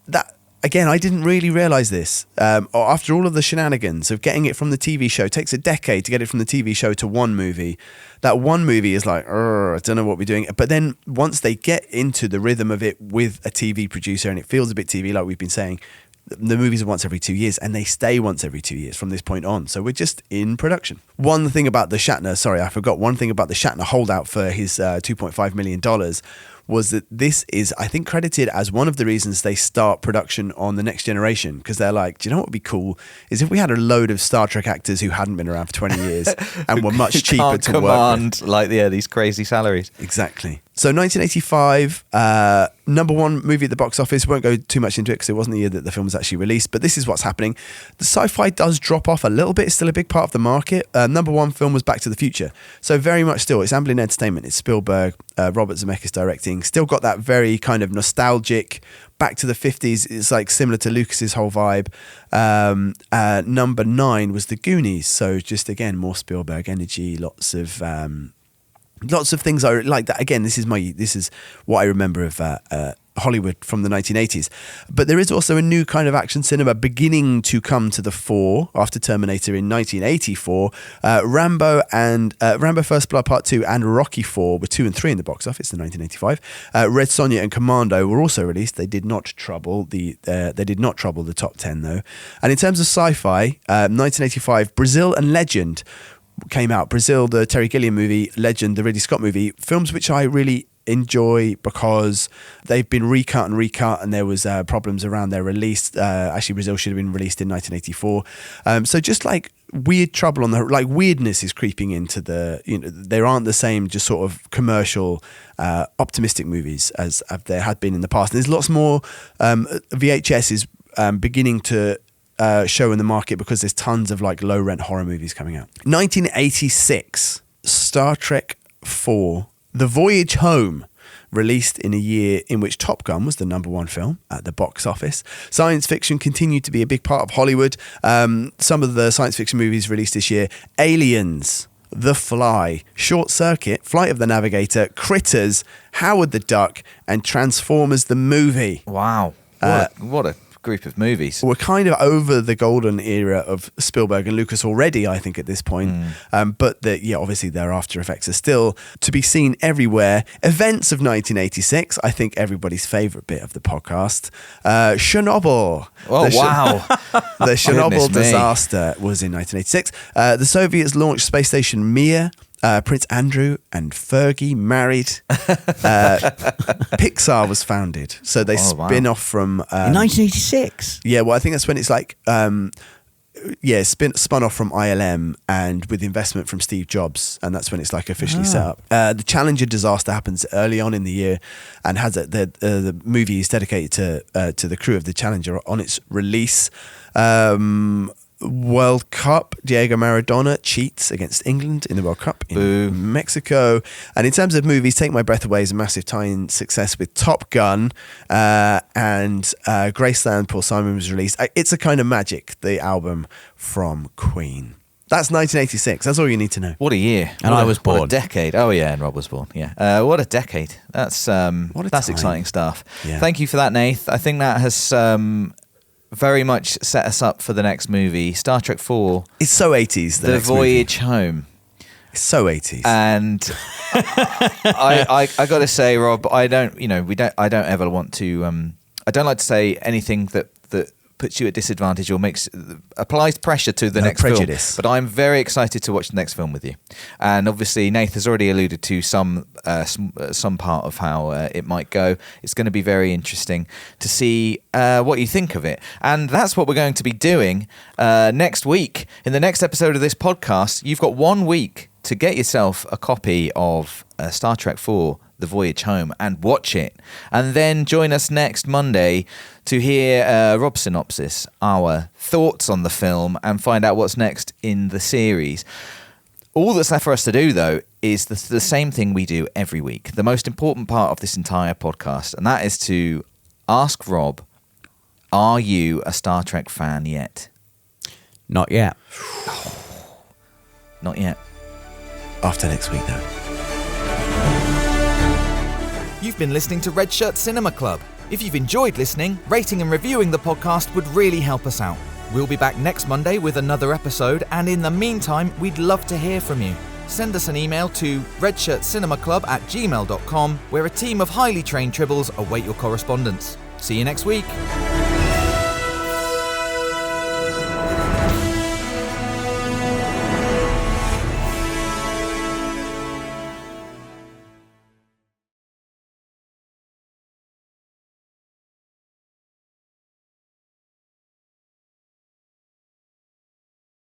that, again, I didn't really realise this. After all of the shenanigans of getting it from the TV show, it takes a decade to get it from the TV show to one movie. That one movie is like, I don't know what we're doing. But then once they get into the rhythm of it with a TV producer, and it feels a bit TV, like we've been saying, the movies are once every 2 years, and they stay once every 2 years from this point on. So we're just in production. One thing about the Shatner holdout for his $2.5 million was that this is, I think, credited as one of the reasons they start production on The Next Generation, because they're like, do you know what would be cool is if we had a load of Star Trek actors who hadn't been around for 20 years and were much cheaper to work with. Like, these crazy salaries. Exactly. So 1985, number one movie at the box office. Won't go too much into it because it wasn't the year that the film was actually released, but this is what's happening. The sci-fi does drop off a little bit. It's still a big part of the market. Number one film was Back to the Future. So very much still, it's Amblin Entertainment. It's Spielberg, Robert Zemeckis directing. Still got that very kind of nostalgic, back to the 50s. It's like similar to Lucas's whole vibe. Number 9 was The Goonies. So just, again, more Spielberg energy, lots of things I like that. Again, this is what I remember of Hollywood from the 1980s. But there is also a new kind of action cinema beginning to come to the fore after Terminator in 1984. Rambo First Blood Part 2 and Rocky 4 were 2 and 3 in the box office in 1985. Red Sonja and Commando were also released. They did not trouble the top 10 though. And in terms of sci-fi, 1985, Brazil and Legend came out. Brazil, the Terry Gilliam movie, Legend, the Ridley Scott movie, films which I really enjoy because they've been recut, and there was problems around their release. Actually, Brazil should have been released in 1984. So just like weird trouble on the, like, weirdness is creeping into the, there aren't the same just sort of commercial optimistic movies as there had been in the past. And there's lots more VHS is beginning to show in the market because there's tons of like low rent horror movies coming out. 1986, Star Trek 4, The Voyage Home, released in a year in which Top Gun was the number one film at the box office. Science fiction continued to be a big part of Hollywood. Some of the science fiction movies released this year: Aliens, The Fly, Short Circuit, Flight of the Navigator, Critters, Howard the Duck, and Transformers the movie. Wow. What a group of movies. We're kind of over the golden era of Spielberg and Lucas already, I think, at this point. But obviously their after effects are still to be seen everywhere. Events of 1986, I think everybody's favourite bit of the podcast. Chernobyl. Oh, wow. The Chernobyl disaster was in 1986. The Soviets launched Space Station Mir. Prince Andrew and Fergie married. Pixar was founded. So they spin off from... in 1986? Yeah, well, I think that's when it's like... spun off from ILM and with investment from Steve Jobs, and that's when it's like officially set up. The Challenger disaster happens early on in the year, and has the movie is dedicated to the crew of the Challenger on its release. World Cup, Diego Maradona cheats against England in the World Cup in Mexico. And in terms of movies, Take My Breath Away is a massive tie-in success with Top Gun, and Graceland, Paul Simon was released. It's a Kind of Magic, the album from Queen. That's 1986. That's all you need to know. What a year. And I was born. What a decade. Oh, yeah, and Rob was born. Yeah. What a decade. That's time. exciting stuff. Yeah. Thank you for that, Nath. I think that has... very much set us up for the next movie, Star Trek 4. It's so 80s. The Voyage Home. It's so 80s. And I got to say, Rob, I don't ever want to. I don't like to say anything that puts you at disadvantage or applies pressure to the next prejudice. film. But I'm very excited to watch the next film with you. And obviously, Nath has already alluded to some part of how it might go. It's going to be very interesting to see what you think of it. And that's what we're going to be doing next week. In the next episode of this podcast, you've got 1 week to get yourself a copy of Star Trek 4, The Voyage Home, and watch it. And then join us next Monday to hear Rob's synopsis, our thoughts on the film, and find out what's next in the series. All that's left for us to do, though, is the same thing we do every week. The most important part of this entire podcast, and that is to ask Rob, are you a Star Trek fan yet? Not yet. Not yet. After next week, though. You've been listening to Red Shirt Cinema Club. If you've enjoyed listening, rating and reviewing the podcast would really help us out. We'll be back next Monday with another episode, and in the meantime, we'd love to hear from you. Send us an email to redshirtcinemaclub@gmail.com, where a team of highly trained tribbles await your correspondence. See you next week.